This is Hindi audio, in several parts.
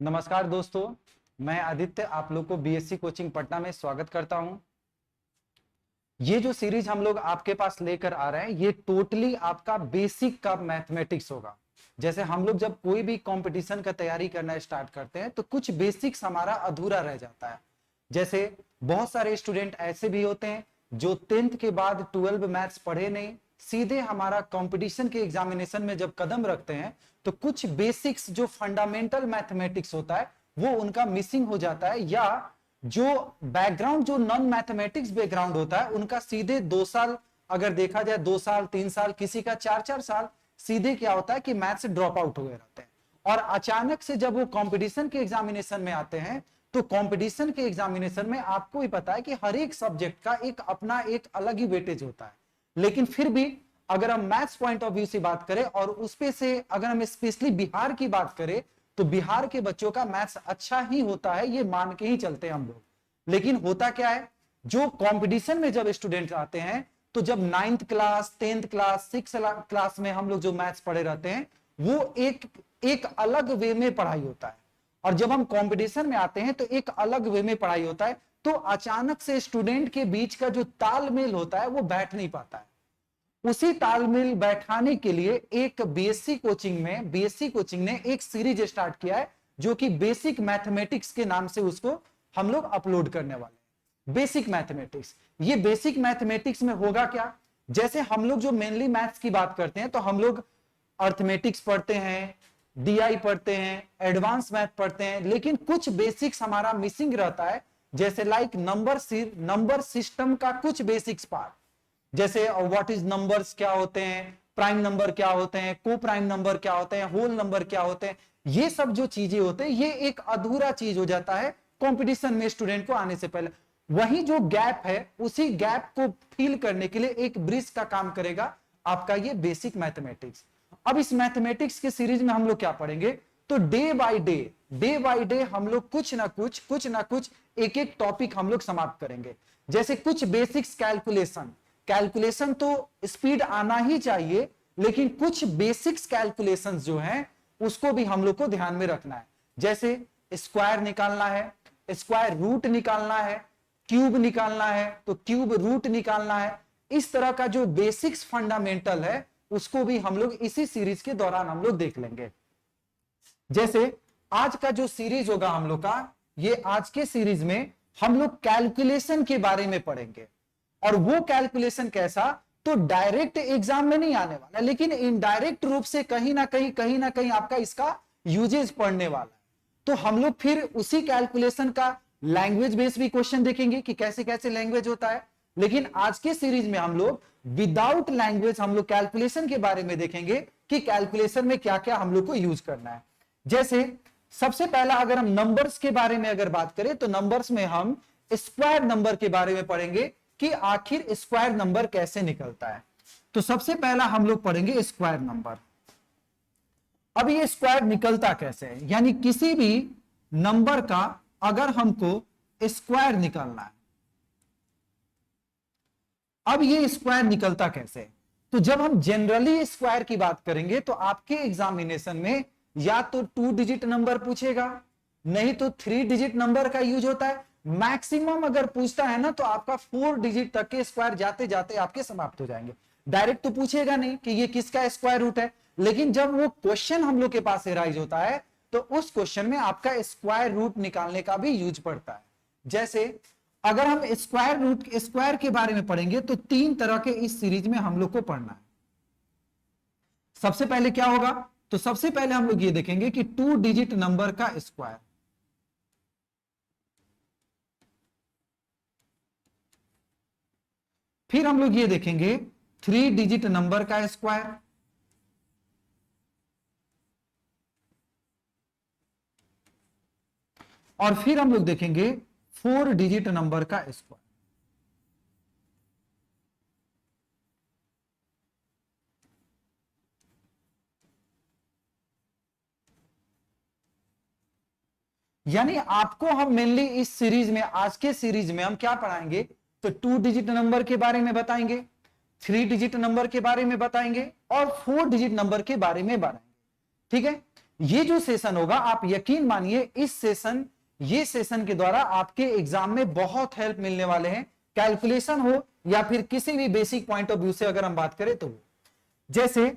नमस्कार दोस्तों, मैं आदित्य आप लोग को बीएससी कोचिंग पटना में स्वागत करता हूं। ये जो सीरीज हम लोग आपके पास लेकर आ रहे हैं ये टोटली आपका बेसिक का मैथमेटिक्स होगा। जैसे हम लोग जब कोई भी कंपटीशन का तैयारी करना स्टार्ट करते हैं तो कुछ बेसिक्स हमारा अधूरा रह जाता है। जैसे बहुत सारे स्टूडेंट ऐसे भी होते हैं जो 10th के बाद 12 मैथ्स पढ़े नहीं, सीधे हमारा कंपटीशन के एग्जामिनेशन में जब कदम रखते हैं तो कुछ बेसिक्स जो फंडामेंटल मैथमेटिक्स होता है वो उनका मिसिंग हो जाता है, या जो बैकग्राउंड जो नॉन मैथमेटिक्स बैकग्राउंड होता है उनका सीधे 2 साल, अगर देखा जाए 2 साल 3 साल, किसी का 4-4 साल सीधे क्या होता है कि मैथ से ड्रॉप आउट हुए रहते हैं। और अचानक से जब वो कंपटीशन के एग्जामिनेशन में आते हैं तो कंपटीशन के एग्जामिनेशन में आपको ही पता है कि हर एक सब्जेक्ट का एक अपना एक अलग ही वेटेज होता है। लेकिन फिर भी अगर हम मैथ्स पॉइंट ऑफ व्यू से बात करें और उस पे से अगर हम स्पेशली बिहार की बात करें तो बिहार के बच्चों का मैथ्स अच्छा ही होता है, ये मान के ही चलते हैं हम लोग। लेकिन होता क्या है, जो कंपटीशन में जब स्टूडेंट आते हैं तो जब 9th class 10th class 6th class में हम लोग जो मैथ्स पढ़े रहते हैं वो एक अलग वे में पढ़ाई होता है, और जब हम कंपटीशन में आते हैं तो एक अलग वे में पढ़ाई होता है। तो अचानक से स्टूडेंट के बीच का जो तालमेल होता है वो बैठ नहीं पाता है। उसी तालमेल बैठाने के लिए एक बीएससी कोचिंग ने एक सीरीज स्टार्ट किया है जो कि बेसिक मैथमेटिक्स के नाम से उसको हम लोग अपलोड करने वाले हैं। बेसिक मैथमेटिक्स, ये बेसिक मैथमेटिक्स में होगा क्या, जैसे हम लोग जो मेनली मैथ्स की बात करते हैं तो हम लोग अर्थमेटिक्स पढ़ते हैं, डीआई पढ़ते हैं, एडवांस मैथ पढ़ते हैं, लेकिन कुछ बेसिक्स हमारा मिसिंग रहता है। जैसे लाइक नंबर सिस्टम का कुछ बेसिक्स पार्ट, जैसे व्हाट इज नंबर्स क्या होते हैं, प्राइम नंबर क्या होते हैं, को प्राइम नंबर क्या होते हैं, होल नंबर क्या होते हैं, ये सब जो चीजें होते हैं ये एक अधूरा चीज हो जाता है कंपटीशन में स्टूडेंट को आने से पहले। वही जो गैप है उसी गैप को फिल करने के लिए एक ब्रिज का काम करेगा आपका ये बेसिक मैथमेटिक्स। अब इस मैथमेटिक्स के सीरीज में हम लोग क्या पढ़ेंगे, तो डे बाय डे हम लोग कुछ ना कुछ एक एक टॉपिक हम लोग समाप्त करेंगे। जैसे कुछ बेसिक्स कैलकुलेशन तो स्पीड आना ही चाहिए, लेकिन कुछ बेसिक्स कैलकुलेशंस जो हैं उसको भी हम लोग को ध्यान में रखना है। जैसे स्क्वायर निकालना है, स्क्वायर रूट निकालना है, क्यूब निकालना है तो क्यूब रूट निकालना है। इस तरह का जो बेसिक्स फंडामेंटल है उसको भी हम लोग इसी सीरीज के दौरान हम लोग देख लेंगे। जैसे आज का जो सीरीज होगा हम लोग का, ये आज के सीरीज में हम लोग कैलकुलेशन के बारे में पढ़ेंगे। और वो कैलकुलेशन कैसा, तो डायरेक्ट एग्जाम में नहीं आने वाला, लेकिन इनडायरेक्ट रूप से कहीं ना कहीं आपका इसका यूजेज पढ़ने वाला है। तो हम लोग फिर उसी कैलकुलेशन का लैंग्वेज बेस्ड भी क्वेश्चन देखेंगे कि कैसे कैसे लैंग्वेज होता है। लेकिन आज के सीरीज में हम लोग विदाउट लैंग्वेज हम लोग कैलकुलेशन के बारे में देखेंगे कि कैलकुलेशन में क्या क्या हम लोग को यूज करना है। जैसे सबसे पहला अगर हम नंबर्स के बारे में अगर बात करें तो नंबर्स में हम स्क्वायर नंबर के बारे में पढ़ेंगे कि आखिर स्क्वायर नंबर कैसे निकलता है। तो सबसे पहला हम लोग पढ़ेंगे स्क्वायर नंबर। अब ये स्क्वायर निकलता कैसे है, यानी किसी भी नंबर का अगर हमको स्क्वायर निकालना है, अब ये स्क्वायर निकलता कैसे, तो जब हम जनरली स्क्वायर की बात करेंगे तो आपके एग्जामिनेशन में या तो 2 डिजिट नंबर पूछेगा, नहीं तो 3 डिजिट नंबर का यूज होता है। मैक्सिमम अगर पूछता है ना तो आपका 4 डिजिट तक के स्क्वायर जाते जाते आपके समाप्त हो जाएंगे। डायरेक्ट तो पूछेगा नहीं कि ये किसका स्क्वायर रूट है, लेकिन जब वो क्वेश्चन हम लोग के पास एराइज होता है तो उस क्वेश्चन में आपका स्क्वायर रूट निकालने का भी यूज पड़ता है। जैसे अगर हम स्क्वायर के बारे में पढ़ेंगे तो 3 तरह के इस सीरीज में हम लोग को पढ़ना है। सबसे पहले क्या होगा, तो सबसे पहले हम लोग ये देखेंगे कि 2 डिजिट नंबर का स्क्वायर, फिर हम लोग ये देखेंगे 3 डिजिट नंबर का स्क्वायर, और फिर हम लोग देखेंगे 4 डिजिट नंबर का स्क्वायर। यानी आपको हम मेनली इस सीरीज में, आज के सीरीज में हम क्या पढ़ाएंगे, तो 2 डिजिट नंबर के बारे में बताएंगे, 3 डिजिट नंबर के बारे में बताएंगे और 4 डिजिट नंबर के बारे में बताएंगे। ठीक है, ये जो सेशन होगा, आप यकीन मानिए इस सेशन, ये सेशन के द्वारा आपके एग्जाम में बहुत हेल्प मिलने वाले हैं, कैलकुलेशन हो या फिर किसी भी बेसिक पॉइंट ऑफ व्यू से अगर हम बात करें तो। जैसे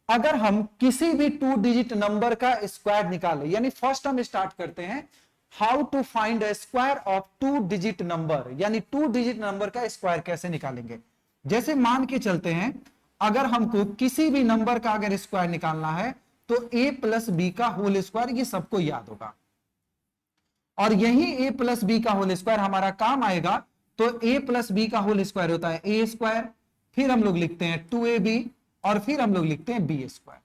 अगर हम किसी भी 2 डिजिट नंबर का स्क्वायर निकालें, यानी फर्स्ट हम स्टार्ट करते हैं how to find a square of 2 digit number, यानी 2 डिजिट नंबर का स्क्वायर कैसे निकालेंगे। जैसे मान के चलते हैं अगर हमको किसी भी नंबर का अगर स्क्वायर निकालना है तो a प्लस बी का होल स्क्वायर, ये सबको याद होगा, और यही a प्लस बी का होल स्क्वायर हमारा काम आएगा। तो a प्लस बी का होल स्क्वायर होता है a स्क्वायर, फिर हम लोग लिखते हैं 2ab, और फिर हम लोग लिखते हैं B square,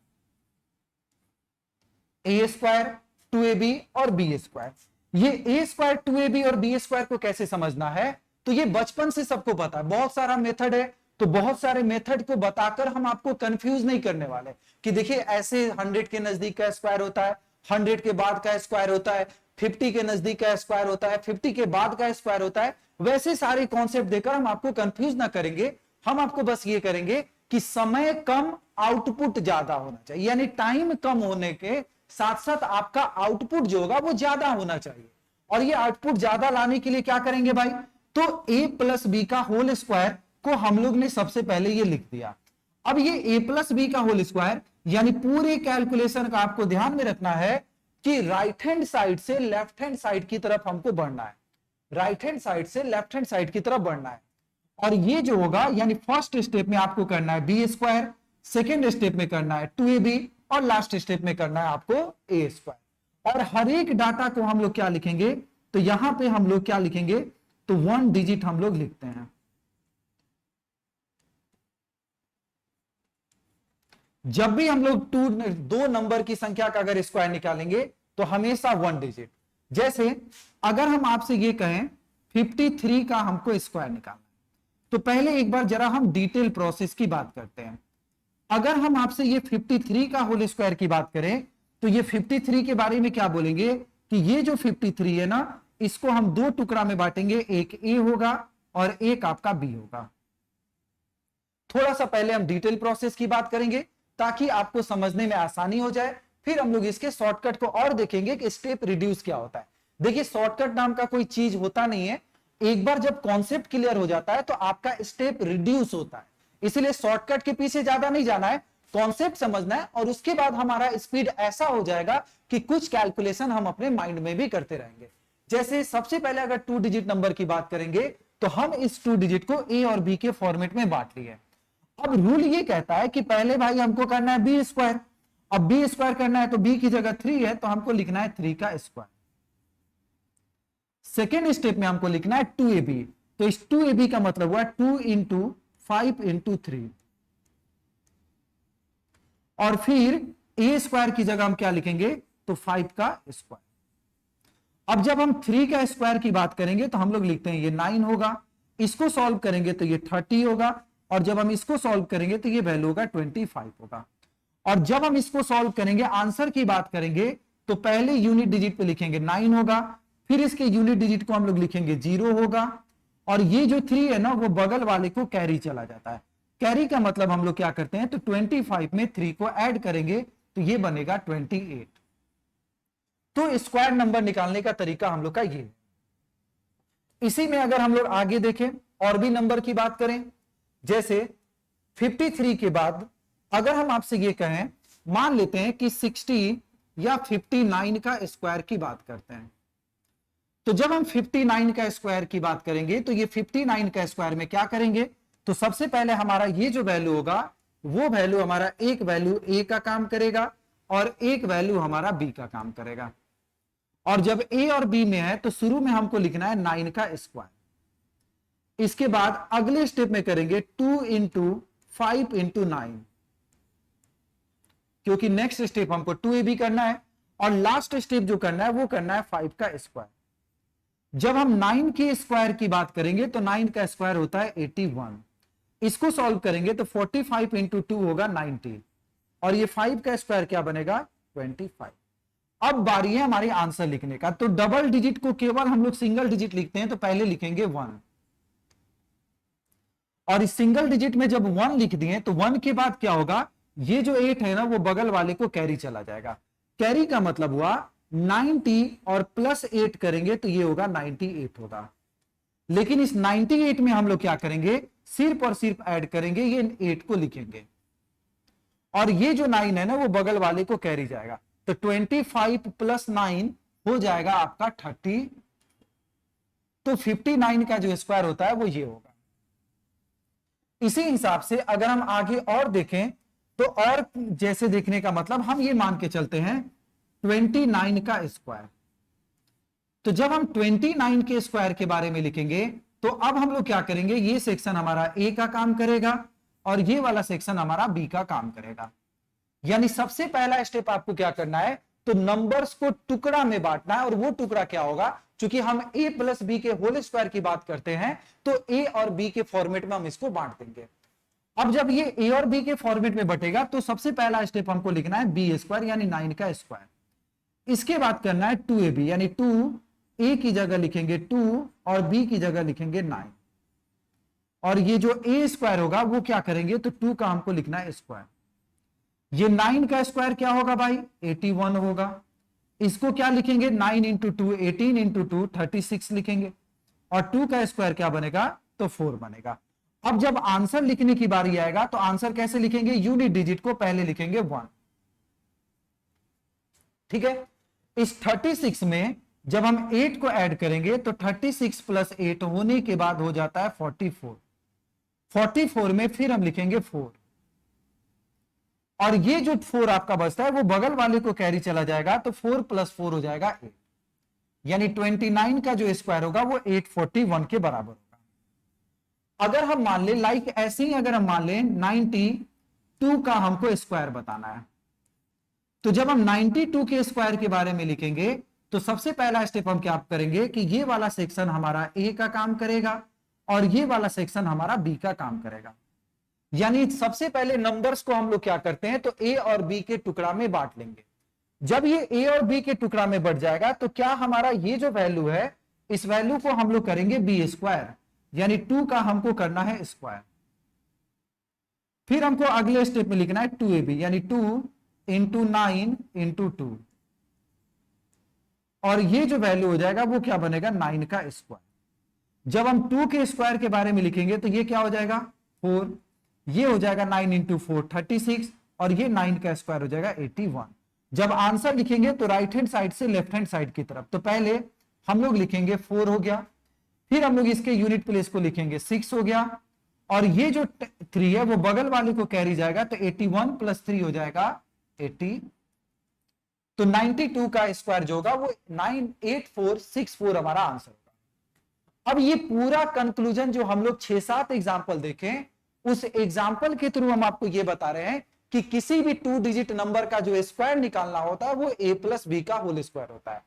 a square 2ab और बी स्क्वायर। ये a स्क्वायर 2ab और बी स्क्वायर को कैसे समझना है, तो ये बचपन से सबको पता है, बहुत सारा मेथड है, तो बहुत सारे मेथड को बताकर हम आपको कंफ्यूज नहीं करने वाले कि देखिए ऐसे 100 के नजदीक का स्क्वायर होता है, 100 के बाद का स्क्वायर होता है, 50 के नजदीक का स्क्वायर होता है, 50 के बाद का स्क्वायर होता है। वैसे सारे कॉन्सेप्ट देकर हम आपको कंफ्यूज ना करेंगे, हम आपको बस ये करेंगे कि समय कम आउटपुट ज्यादा होना चाहिए, यानी टाइम कम होने के साथ साथ आपका आउटपुट जो होगा वो ज्यादा होना चाहिए। और ये आउटपुट ज्यादा लाने के लिए क्या करेंगे भाई, तो a प्लस बी का होल स्क्वायर को हम लोग ने सबसे पहले ये लिख दिया। अब ये a प्लस बी का होल स्क्वायर, यानी पूरे कैलकुलेशन का आपको ध्यान में रखना है कि राइट हैंड साइड से लेफ्ट हैंड साइड की तरफ हमको बढ़ना है, राइट हैंड साइड से लेफ्ट हैंड साइड की तरफ बढ़ना है। और ये जो होगा, यानी फर्स्ट स्टेप में आपको करना है बी स्क्वायर, सेकेंड स्टेप में करना है 2ab, और लास्ट स्टेप में करना है आपको a स्क्वायर। और हर एक डाटा को हम लोग क्या लिखेंगे, तो यहां पे हम लोग क्या लिखेंगे, तो 1 डिजिट हम लोग लिखते हैं। जब भी हम लोग दो नंबर की संख्या का अगर स्क्वायर निकालेंगे तो हमेशा 1 डिजिट। जैसे अगर हम आपसे ये कहें 53 का हमको स्क्वायर निकालना, तो पहले एक बार जरा हम डिटेल प्रोसेस की बात करते हैं। अगर हम आपसे ये 53 का होल स्क्वायर की बात करें तो ये 53 के बारे में क्या बोलेंगे कि ये जो 53 है ना, इसको हम दो टुकड़ा में बांटेंगे, एक ए होगा और एक आपका बी होगा। थोड़ा सा पहले हम डिटेल प्रोसेस की बात करेंगे ताकि आपको समझने में आसानी हो जाए, फिर हम लोग इसके शॉर्टकट को और देखेंगे कि स्टेप रिड्यूस क्या होता है। देखिए शॉर्टकट नाम का कोई चीज होता नहीं है, एक बार जब कॉन्सेप्ट क्लियर हो जाता है तो आपका स्टेप रिड्यूस होता है, इसलिए शॉर्टकट के पीछे ज्यादा नहीं जाना है, कॉन्सेप्ट समझना है, और उसके बाद हमारा स्पीड ऐसा हो जाएगा कि कुछ कैलकुलेशन हम अपने माइंड में भी करते रहेंगे। जैसे सबसे पहले अगर 2 डिजिट नंबर की बात करेंगे तो हम इस 2 डिजिट को ए और बी के फॉर्मेट में बांट लिए। अब रूल ये कहता है कि पहले भाई हमको करना है बी स्क्वायर, अब बी स्क्वायर करना है तो बी की जगह 3 है तो हमको लिखना है 3 का स्क्वायर। सेकेंड स्टेप में हमको लिखना है 2ab, तो इस 2ab का मतलब हुआ 2 इंटू 5 इंटू 3, और फिर ए स्क्वायर की जगह हम क्या लिखेंगे, तो 5 का स्क्वायर। अब जब हम 3 का स्क्वायर की बात करेंगे तो हम लोग लिखते हैं ये 9 होगा, इसको सॉल्व करेंगे तो ये 30 होगा, और जब हम इसको सॉल्व करेंगे तो ये वैल्यू होगा 25 होगा। और जब हम इसको सॉल्व करेंगे, आंसर की बात करेंगे, तो पहले यूनिट डिजिट पे लिखेंगे 9 होगा, फिर इसके यूनिट डिजिट को हम लोग लिखेंगे 0 होगा, और ये जो 3 है ना वो बगल वाले को कैरी चला जाता है। कैरी का मतलब हम लोग क्या करते हैं, तो 25 में 3 को ऐड करेंगे तो ये बनेगा 28। तो स्क्वायर नंबर निकालने का तरीका हम लोग का ये। इसी में अगर हम लोग आगे देखें और भी नंबर की बात करें, जैसे 53 के बाद अगर हम आपसे ये कहें, मान लेते हैं कि 60 या 59 का स्क्वायर की बात करते हैं, तो जब हम 59 का स्क्वायर की बात करेंगे तो ये 59 का स्क्वायर में क्या करेंगे, तो सबसे पहले हमारा ये जो वैल्यू होगा वो वैल्यू हमारा एक वैल्यू ए का काम करेगा और एक वैल्यू हमारा बी का काम करेगा। और जब ए और बी में है तो शुरू में हमको लिखना है 9 का स्क्वायर। इसके बाद अगले स्टेप में करेंगे 2 इंटू 5 इंटू 9, क्योंकि नेक्स्ट स्टेप हमको 2ab करना है, और लास्ट स्टेप जो करना है वो करना है 5 का स्क्वायर। जब हम 9 के स्क्वायर की बात करेंगे तो 9 का स्क्वायर होता है 81, इसको सॉल्व करेंगे तो 45 इंटू 2 होगा 90, और ये 5 का स्क्वायर क्या बनेगा 25। अब बारी है हमारी आंसर लिखने का, तो डबल डिजिट को केवल हम लोग सिंगल डिजिट लिखते हैं, तो पहले लिखेंगे 1, और इस सिंगल डिजिट में जब 1 लिख दिए तो 1 के बाद क्या होगा, ये जो 8 है ना वो बगल वाले को कैरी चला जाएगा, कैरी का मतलब हुआ 90 और प्लस 8 करेंगे तो ये होगा 98 होगा। लेकिन इस 98 में हम लोग क्या करेंगे, सिर्फ और सिर्फ ऐड करेंगे, ये 8 को लिखेंगे और ये जो 9 है ना वो बगल वाले को कैरी जाएगा। तो 25 प्लस 9 हो जाएगा आपका 30। तो 59 का जो स्क्वायर होता है वो ये होगा। इसी हिसाब से अगर हम आगे और देखें तो और जैसे देखने का मतलब हम ये मान के चलते हैं 29 का स्क्वायर। तो जब हम 29 के स्क्वायर के बारे में लिखेंगे तो अब हम लोग क्या करेंगे, ये सेक्शन हमारा ए का काम करेगा और ये वाला सेक्शन हमारा बी का काम करेगा। यानी सबसे पहला स्टेप आपको क्या करना है, तो नंबर्स को टुकड़ा में बांटना है। और वो टुकड़ा क्या होगा, क्योंकि हम a प्लस बी के होल स्क्वायर की बात करते हैं तो a और b के फॉर्मेट में हम इसको बांट देंगे। अब जब ये a और b के फॉर्मेट में बटेगा तो सबसे पहला स्टेप हमको लिखना है बी स्क्वायर यानी 9 का स्क्वायर। इसके बाद करना है 2ab यानी 2 a की जगह लिखेंगे 2 और b की जगह लिखेंगे 9। और ये जो a स्क्वायर होगा वो क्या करेंगे, तो 2 का हमको लिखना है स्क्वायर। ये 9 का स्क्वायर क्या होगा भाई, 81 होगा। इसको क्या लिखेंगे, 9 इंटू 2 18 इंटू 2 36 लिखेंगे। और 2 का स्क्वायर क्या बनेगा, तो 4 बनेगा। अब जब आंसर लिखने की बारी आएगा तो आंसर कैसे लिखेंगे, यूनिट डिजिट को पहले लिखेंगे 1। ठीक है। इस 36 में जब हम 8 को ऐड करेंगे तो 36 प्लस 8 होने के बाद हो जाता है 44। 44 में फिर हम लिखेंगे 4 और ये जो 4 आपका बचता है वो बगल वाले को कैरी चला जाएगा तो 4 प्लस 4 हो जाएगा 8। यानी 29 का जो स्क्वायर होगा वो 841 के बराबर होगा। अगर हम मान ले लाइक ऐसे ही अगर हम मान ले 92 का हमको स्क्वायर बताना है तो जब हम 92 के स्क्वायर के बारे में लिखेंगे तो सबसे पहला स्टेप हम क्या करेंगे कि ये वाला सेक्शन हमारा ए का काम करेगा और ये वाला सेक्शन हमारा बी का काम करेगा। यानी सबसे पहले नंबर्स को हम लोग क्या करते हैं, तो ए और बी के टुकड़ा में बांट लेंगे। जब ये ए और बी के टुकड़ा में बढ़ जाएगा तो क्या हमारा ये जो वैल्यू है इस वैल्यू को हम लोग करेंगे बी स्क्वायर यानी 2 का हमको करना है स्क्वायर। फिर हमको अगले स्टेप में लिखना है 2ab यानी 2 इंटू 9 इंटू 2 और ये जो वैल्यू हो जाएगा वो क्या बनेगा 9 का स्क्वायर। जब हम 2 के स्क्वायर के बारे में लिखेंगे तो ये क्या हो जाएगा 4, ये हो जाएगा 9 इंटू 4 36 और ये 9 का स्क्वायर हो जाएगा 81। जब आंसर लिखेंगे तो राइट हैंड साइड से लेफ्ट हैंड साइड की तरफ। तो पहले हम लोग लिखेंगे 4 हो गया, फिर हम लोग इसके यूनिट प्लेस को लिखेंगे 6 हो गया और ये जो 3 है वो बगल वाले को कैरी जाएगा तो 81 प्लस 3 हो जाएगा 80। तो 92 का स्क्वायर जो होगा वो 98464 हमारा आंसर होगा। अब ये पूरा कंक्लूजन जो हम लोग 6-7 एग्जाम्पल देखें उस एग्जाम्पल के थ्रू हम आपको ये बता रहे हैं कि किसी भी 2 डिजिट नंबर का जो स्क्वायर निकालना होता है वो a प्लस बी का होल स्क्वायर होता है।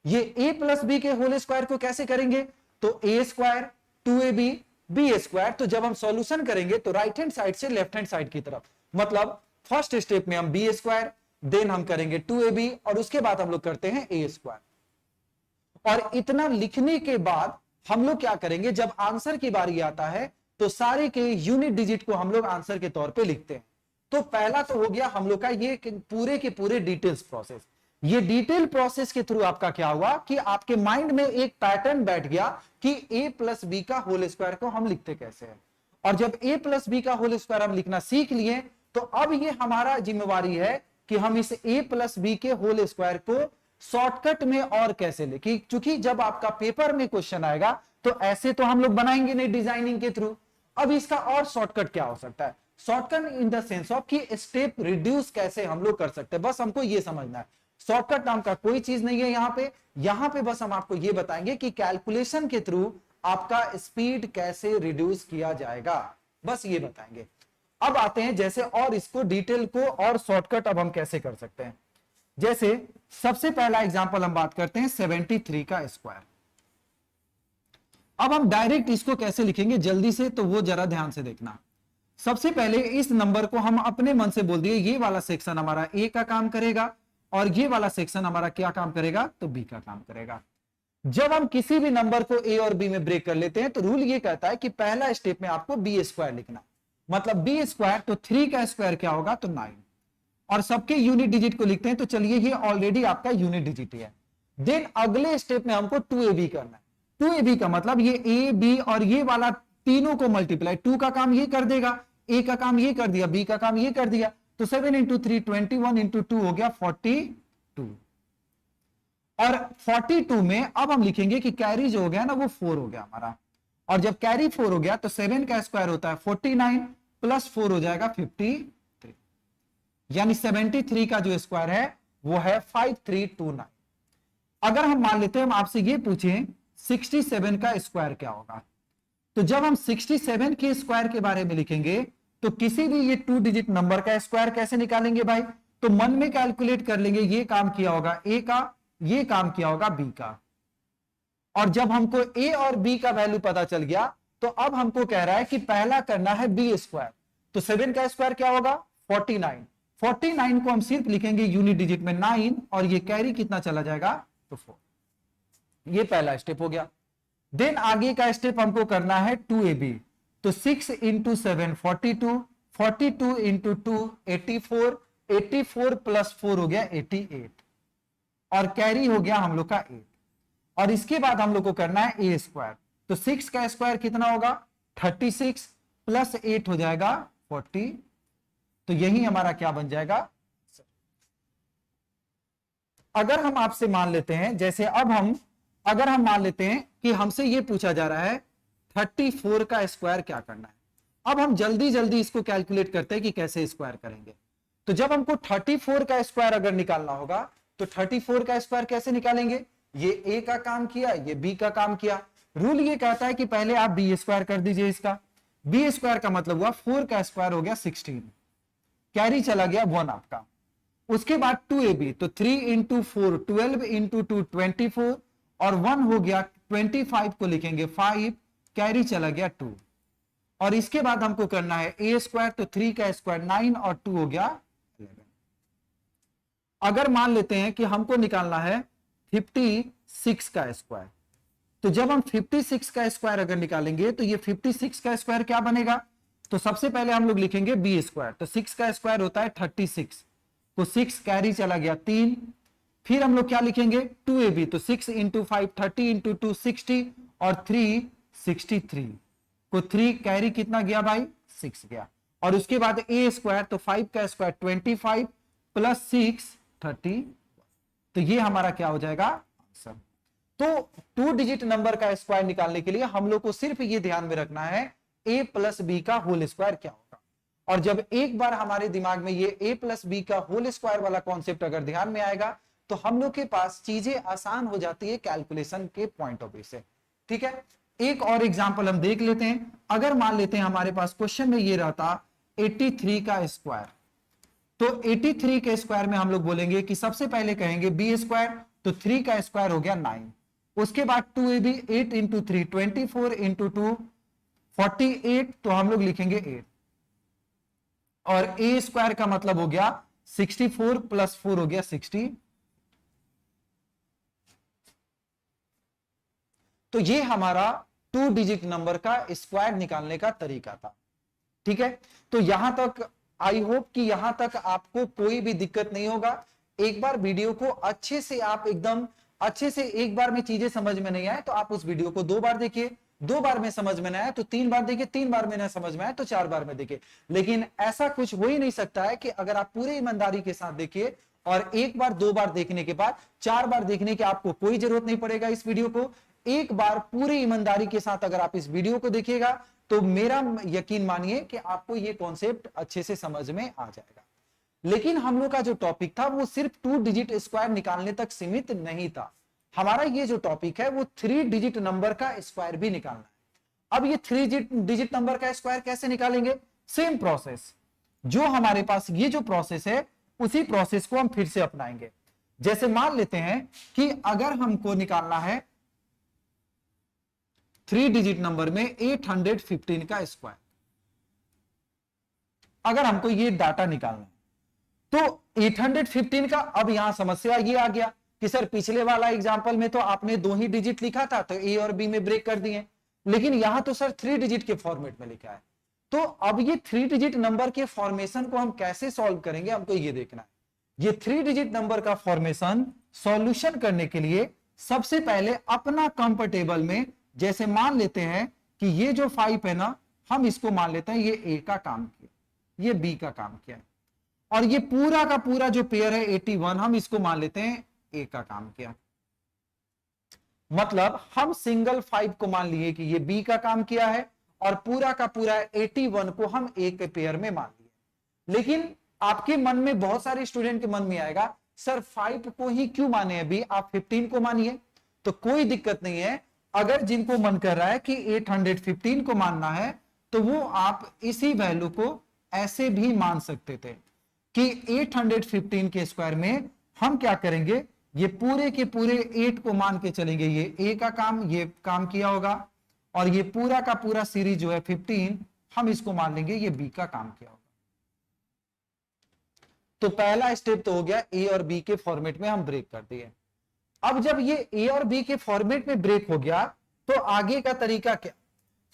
ये a प्लस बी के होल स्क्वायर को कैसे करेंगे, तो a square 2ab B square. तो जब हम सॉल्यूशन करेंगे तो राइट हैंड साइड से लेफ्ट हैंड साइड की तरफ, मतलब फर्स्ट स्टेप में हम बी स्क्वायर देन हम करेंगे 2ab और उसके बाद हम लोग करते हैं a स्क्वायर। और इतना लिखने के बाद हम लोग क्या करेंगे, जब आंसर की बारी आता है तो सारे के यूनिट डिजिट को हम लोग आंसर के तौर पे लिखते हैं। तो पहला तो हो गया हम लोग का ये पूरे के पूरे डिटेल्स प्रोसेस। ये डिटेल प्रोसेस के थ्रू आपका क्या हुआ कि आपके माइंड में एक पैटर्न बैठ गया कि a प्लस बी का होल स्क्वायर को हम लिखते कैसे हैं। और जब a प्लस बी का होल स्क्वायर हम लिखना सीख लिए तो अब ये हमारा जिम्मेवारी है कि हम इस a प्लस बी के होल स्क्वायर को शॉर्टकट में और कैसे लिखें। क्योंकि जब आपका पेपर में क्वेश्चन आएगा तो ऐसे तो हम लोग बनाएंगे नहीं डिजाइनिंग के थ्रू। अब इसका और शॉर्टकट क्या हो सकता है, shortcut in the sense of कि स्टेप रिड्यूस कैसे हम लोग कर सकते हैं, बस हमको ये समझना है। शॉर्टकट नाम का कोई चीज नहीं है यहाँ पे बस हम आपको ये बताएंगे कि कैलकुलेशन के थ्रू आपका स्पीड कैसे रिड्यूस किया जाएगा, बस ये बताएंगे। अब आते हैं जैसे और इसको डिटेल को और शॉर्टकट अब हम कैसे कर सकते हैं। जैसे सबसे पहला एग्जांपल हम बात करते हैं 73 का स्क्वायर। अब हम डायरेक्ट इसको कैसे लिखेंगे जल्दी से, तो वो जरा ध्यान से देखना। सबसे पहले इस नंबर को हम अपने मन से बोल दिए ये वाला सेक्शन हमारा ए का काम करेगा और ये वाला सेक्शन हमारा क्या काम करेगा, तो बी का काम करेगा। जब हम किसी भी नंबर को ए और बी में ब्रेक कर लेते हैं तो रूल ये कहता है कि पहला स्टेप में आपको बी स्क्वायर लिखना, मतलब बी स्क्वायर तो 3 का स्क्वायर क्या होगा, तो 9 और सबके यूनिट डिजिट को लिखते हैं, तो चलिए ये ऑलरेडी आपका यूनिट डिजिट है। देन अगले स्टेप में हमको 2ab करना है। 2ab का मतलब ये a b और ये वाला तीनों को मल्टीप्लाई, 2 का काम ये कर देगा, a का काम ये कर दिया, b का काम ये कर दिया, तो 7 इंटू 3 21 इंटू 2 हो गया 42। और 42 में अब हम लिखेंगे कि कैरी जो हो गया ना वो 4 हो गया हमारा, और जब कैरी 4 हो गया तो 7 का स्क्वायर होता है 49 प्लस 4 हो जाएगा 53, यानी 73 का जो स्क्वायर है वो है 5329। अगर हम मान लेते हैं, हम आपसे ये पूछें 67 का स्क्वायर क्या होगा, तो जब हम 67 के स्क्वायर के बारे में लिखेंगे तो किसी भी ये 2 डिजिट नंबर का स्क्वायर कैसे निकालेंगे भाई, तो मन में कैलकुलेट कर लेंगे, ये काम किया होगा ए का, ये काम किया होगा बी का, और जब हमको ए और बी का वैल्यू पता चल गया तो अब हमको कह रहा है कि पहला करना है बी स्क्वायर, तो 7 का स्क्वायर क्या होगा 49, 49 को हम सिर्फ लिखेंगे यूनिट डिजिट में 9, और ये कैरी कितना चला जाएगा तो 4। ये पहला स्टेप हो गया। देन आगे का स्टेप हमको करना है 2ab, तो 6 इंटू 7 42, 42 इंटू 2 84, 84 प्लस 4 हो गया 88, और कैरी हो गया हम लोग का 8, और इसके बाद हम लोग को करना है ए स्क्वायर, तो 6 का स्क्वायर कितना होगा 36 प्लस 8 हो जाएगा 40, तो यही हमारा क्या बन जाएगा। अगर हम आपसे मान लेते हैं, जैसे अब अगर हम मान लेते हैं कि हमसे ये पूछा जा रहा है 34 का स्क्वायर क्या करना है, अब हम जल्दी जल्दी इसको कैलकुलेट करते हैं कि कैसे स्क्वायर करेंगे। तो जब हमको 34 का स्क्वायर अगर निकालना होगा तो 34 का स्क्वायर कैसे निकालेंगे, ये ए का काम किया, ये बी का काम किया, रूल ये कहता है कि पहले आप बी स्क्वायर कर दीजिए, इसका बी स्क्वायर का मतलब हुआ 4 का स्क्वायर हो गया 16, कैरी चला गया 1 आपका। उसके बाद 2ab, तो 3 इंटू 4 12 इंटू 2 24, और 1 हो गया 25 को लिखेंगे 5, कैरी चला गया 2, और इसके बाद हमको करना है ए स्क्वायर, तो 3 का स्क्वायर 9 और 2 हो गया 11। अगर मान लेते हैं कि हमको निकालना है 56 का स्क्वायर, तो जब हम 56 का स्क्वायर अगर निकालेंगे तो ये 56 का स्क्वायर क्या बनेगा, तो सबसे पहले हम लोग लिखेंगे बी स्क्वायर, तो 6 का स्क्वायर होता है 36, तो 6 कैरी चला गया 3, फिर हम लोग क्या लिखेंगे 2ab, तो 6 इंटू 5 30 इंटू 2 60, और 3 63 को 3 कैरी कितना गया भाई 6 गया, और उसके बाद ए स्क्वायर, तो 5 का स्क्वायर 25 प्लस 6 30, तो ये हमारा क्या हो जाएगा आंसर। तो 2 डिजिट नंबर का स्क्वायर निकालने के लिए हम लोग को सिर्फ ये ध्यान में रखना है a प्लस बी का होल स्क्वायर क्या होगा, और जब एक बार हमारे दिमाग में ये a प्लस बी का होल स्क्वायर वाला कॉन्सेप्ट अगर ध्यान में आएगा तो हम लोग के पास चीजें आसान हो जाती है कैलकुलेशन के पॉइंट ऑफ व्यू से। ठीक है, एक और एग्जांपल हम देख लेते हैं। अगर मान लेते हैं हमारे पास क्वेश्चन में ये रहता 83 का स्क्वायर, तो 83 के स्क्वायर में हम लोग बोलेंगे कि सबसे पहले कहेंगे बी स्क्वायर, तो 3 का स्क्वायर हो गया 9, उसके बाद 2ab 8 इंटू 3 24 इंटू 2 48, तो हम लोग लिखेंगे 8, और ए स्क्वायर का मतलब हो गया 64 प्लस 4 हो गया 60, तो ये हमारा 2 डिजिट नंबर का स्क्वायर निकालने का तरीका था। ठीक है, तो यहां तक आई होप कि यहां तक आपको कोई भी दिक्कत नहीं होगा। एक बार वीडियो को अच्छे से आप एकदम अच्छे से, एक बार में चीजें समझ में नहीं आए तो आप उस वीडियो को 2 बार देखिए, 2 बार में समझ में नहीं आए तो 3 बार देखिए, 3 बार में ना समझ में आए तो 4 बार में देखिए। लेकिन ऐसा कुछ हो ही नहीं सकता है कि अगर आप पूरी ईमानदारी के साथ देखिए और एक बार 2 बार देखने के बाद 4 बार देखने की आपको कोई जरूरत नहीं पड़ेगा। इस वीडियो को एक बार पूरी ईमानदारी के साथ अगर आप इस वीडियो को देखिएगा तो मेरा यकीन मानिए कि आपको ये कॉन्सेप्ट अच्छे से समझ में आ जाएगा। लेकिन हम लोग का जो टॉपिक था वो सिर्फ 2 डिजिट स्क्वायर निकालने तक सीमित नहीं था। हमारा ये जो टॉपिक है वो 3 डिजिट नंबर का स्क्वायर भी निकालना है। अब ये 3 डिजिट नंबर का स्क्वायर कैसे निकालेंगे, सेम प्रोसेस, जो हमारे पास ये जो प्रोसेस है उसी प्रोसेस को हम फिर से अपनाएंगे। जैसे मान लेते हैं कि अगर हमको निकालना है 3 डिजिट नंबर में 815 का स्क्वायर, अगर हमको ये डाटा निकालना है तो 815 का, अब यहां समस्या ये आ गया कि सर पिछले वाला एग्जांपल में तो आपने 2 ही डिजिट लिखा था तो ए और बी में ब्रेक कर दिए, लेकिन यहां तो सर 3 डिजिट के फॉर्मेट में लिखा है। तो अब ये 3 डिजिट नंबर के फॉर्मेशन को हम कैसे सॉल्व करेंगे, हमको ये देखना है। ये 3 डिजिट नंबर का फॉर्मेशन सॉल्यूशन करने के लिए सबसे पहले अपना कंफर्टेबल में, जैसे मान लेते हैं कि ये जो 5 है ना, हम इसको मान लेते हैं ये ए का काम किया, ये बी का काम किया, और ये पूरा का पूरा जो पेयर है 81, हम इसको मान लेते हैं ए का काम किया। मतलब हम सिंगल 5 को मान लिए कि ये बी का काम किया है, और पूरा का पूरा 81 को हम ए के पेयर में मान लिए। लेकिन आपके मन में, बहुत सारे स्टूडेंट के मन में आएगा, सर 5 को ही क्यों माने अभी, आप 15 को मानिए। तो कोई दिक्कत नहीं है, अगर जिनको मन कर रहा है कि 815 को मानना है, तो वो आप इसी वैल्यू को ऐसे भी मान सकते थे कि 815 के स्क्वायर में हम क्या करेंगे, ये पूरे के पूरे 8 को मान के चलेंगे, ये ए का काम, ये काम किया होगा, और ये पूरा का पूरा सीरीज जो है 15, हम इसको मान लेंगे ये बी का काम किया होगा। तो पहला स्टेप तो हो गया, ए और बी के फॉर्मेट में हम ब्रेक कर दिए। अब जब ये ए और बी के फॉर्मेट में ब्रेक हो गया, तो आगे का तरीका क्या,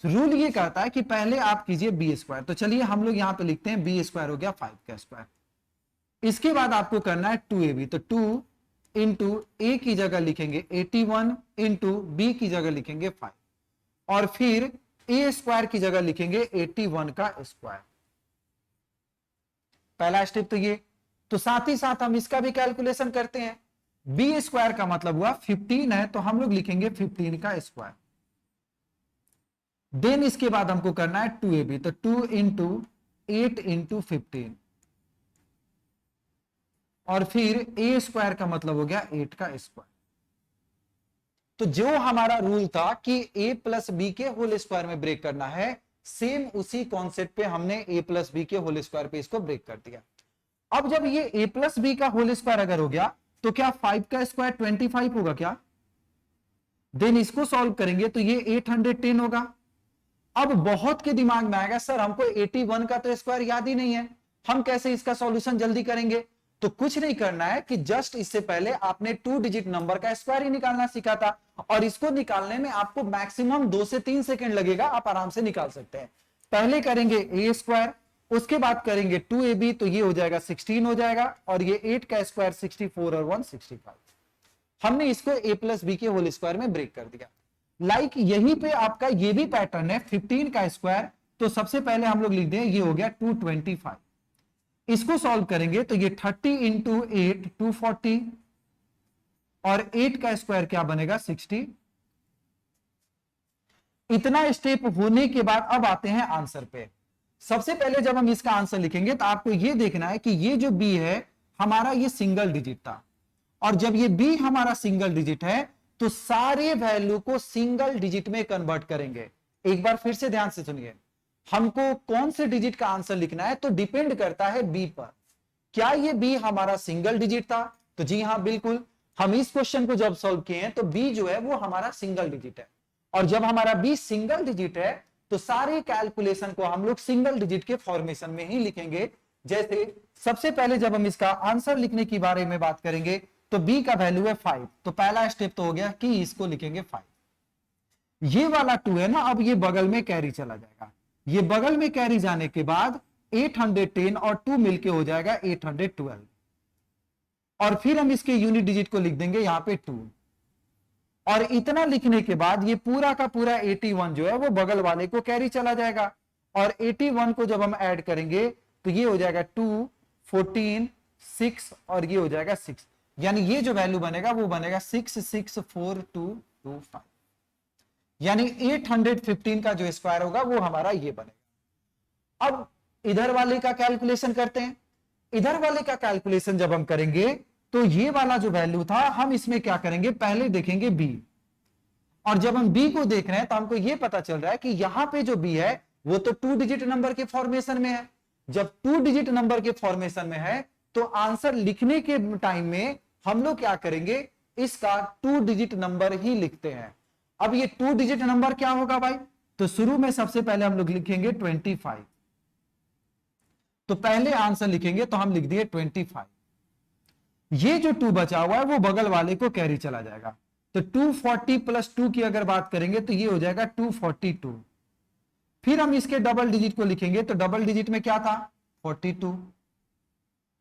रूल ये कहता है कि पहले आप कीजिए बी स्क्वायर। तो चलिए हम लोग यहां पे लिखते हैं बी स्क्वायर हो गया 5 का स्क्वायर। इसके बाद आपको करना है 2ab, तो 2 इंटू ए की जगह लिखेंगे 81 इंटू बी की जगह लिखेंगे 5, और फिर ए स्क्वायर की जगह लिखेंगे 81 का स्क्वायर। पहला स्टेप तो ये। तो साथ ही साथ हम इसका भी कैलकुलेशन करते हैं। बी स्क्वायर का मतलब हुआ 15 है, तो हम लोग लिखेंगे 15 का स्क्वायर। देन इसके बाद हमको करना है 2ab, तो 2 इंटू 8 इंटू 15, और फिर ए स्क्वायर का मतलब हो गया 8 का स्क्वायर। तो जो हमारा रूल था कि a प्लस बी के होल स्क्वायर में ब्रेक करना है, सेम उसी कॉन्सेप्ट पे हमने a प्लस बी के होल स्क्वायर पे इसको ब्रेक कर दिया। अब जब ये a प्लस बी का होल स्क्वायर अगर हो गया, तो क्या 5 का स्क्वायर 25 होगा क्या? देन इसको सॉल्व करेंगे तो ये 810 होगा। अब बहुत के दिमाग में आएगा, सर हमको 81 का तो स्क्वायर याद ही नहीं है, हम कैसे इसका सॉल्यूशन जल्दी करेंगे? तो कुछ नहीं करना है कि जस्ट इससे पहले आपने 2 डिजिट नंबर का स्क्वायर ही निकालना सीखा था, और इसको निकालने में आपको मैक्सिमम 2 से 3 सेकंड लगेगा, आप आराम से निकाल सकते हैं। पहले करेंगे ए स्क्वायर, उसके बाद करेंगे 2ab, तो ये हो जाएगा 16 हो जाएगा, और ये 8 का स्क्वायर 64 और 165। हमने इसको a प्लस बी के होल स्क्वायर में ब्रेक कर दिया। लाइक यहीं पे आपका ये भी पैटर्न है, 15 का स्क्वायर, तो सबसे पहले हम लोग लिख दें, ये हो गया 225। इसको सॉल्व करेंगे तो ये 30 इंटू 8 240, और 8 का स्क्वायर क्या बनेगा 60। इतना स्टेप होने के बाद अब आते हैं आंसर पे। सबसे पहले जब हम इसका आंसर लिखेंगे तो आपको यह देखना है कि ये जो बी है हमारा, ये सिंगल डिजिट था, और जब ये बी हमारा सिंगल डिजिट है तो सारे वैल्यू को सिंगल डिजिट में कन्वर्ट करेंगे। एक बार फिर से ध्यान से सुनिए, हमको कौन से डिजिट का आंसर लिखना है तो डिपेंड करता है बी पर। क्या ये बी हमारा सिंगल डिजिट था? तो जी हां, बिल्कुल। हम इस क्वेश्चन को जब सॉल्व किए हैं तो बी जो है वो हमारा सिंगल डिजिट है, और जब हमारा बी सिंगल डिजिट है तो सारे कैलकुलेशन को हम लोग सिंगल डिजिट के फॉर्मेशन में ही लिखेंगे। जैसे सबसे पहले जब हम इसका आंसर लिखने के बारे में बात करेंगे तो बी का वैल्यू है 5, तो पहला स्टेप तो हो गया कि इसको लिखेंगे 5। ये वाला 2 है ना, अब ये बगल में कैरी चला जाएगा, ये बगल में कैरी जाने के बाद 810 और 2 मिलके हो जाएगा 812, और फिर हम इसके यूनिट डिजिट को लिख देंगे यहां पे 2, और इतना लिखने के बाद ये पूरा का पूरा 81 जो है वो बगल वाले को कैरी चला जाएगा, और 81 को जब हम ऐड करेंगे तो ये हो जाएगा 2 14 6, और ये हो जाएगा 6, यानी ये जो वैल्यू बनेगा वो बनेगा 66425, यानी 815 का जो स्क्वायर होगा वो हमारा ये बनेगा। अब इधर वाले का कैलकुलेशन करते हैं। इधर वाले का कैलकुलेशन जब हम करेंगे तो ये वाला जो वैल्यू था, हम इसमें क्या करेंगे, पहले देखेंगे बी, और जब हम बी को देख रहे हैं तो हमको ये पता चल रहा है कि यहां पे जो बी है वो तो 2 डिजिट नंबर के फॉर्मेशन में है। जब 2 डिजिट नंबर के फॉर्मेशन में है तो आंसर लिखने के टाइम में हम लोग क्या करेंगे, इसका 2 डिजिट नंबर ही लिखते हैं। अब ये 2 डिजिट नंबर क्या होगा भाई, तो शुरू में सबसे पहले हम लोग लिखेंगे 25, तो पहले आंसर लिखेंगे तो हम लिख दिए 25। ये जो 2 बचा हुआ है वो बगल वाले को कैरी चला जाएगा, तो 240 प्लस 2 की अगर बात करेंगे तो ये हो जाएगा 242। फिर हम इसके डबल डिजिट को लिखेंगे तो डबल डिजिट में क्या था 42,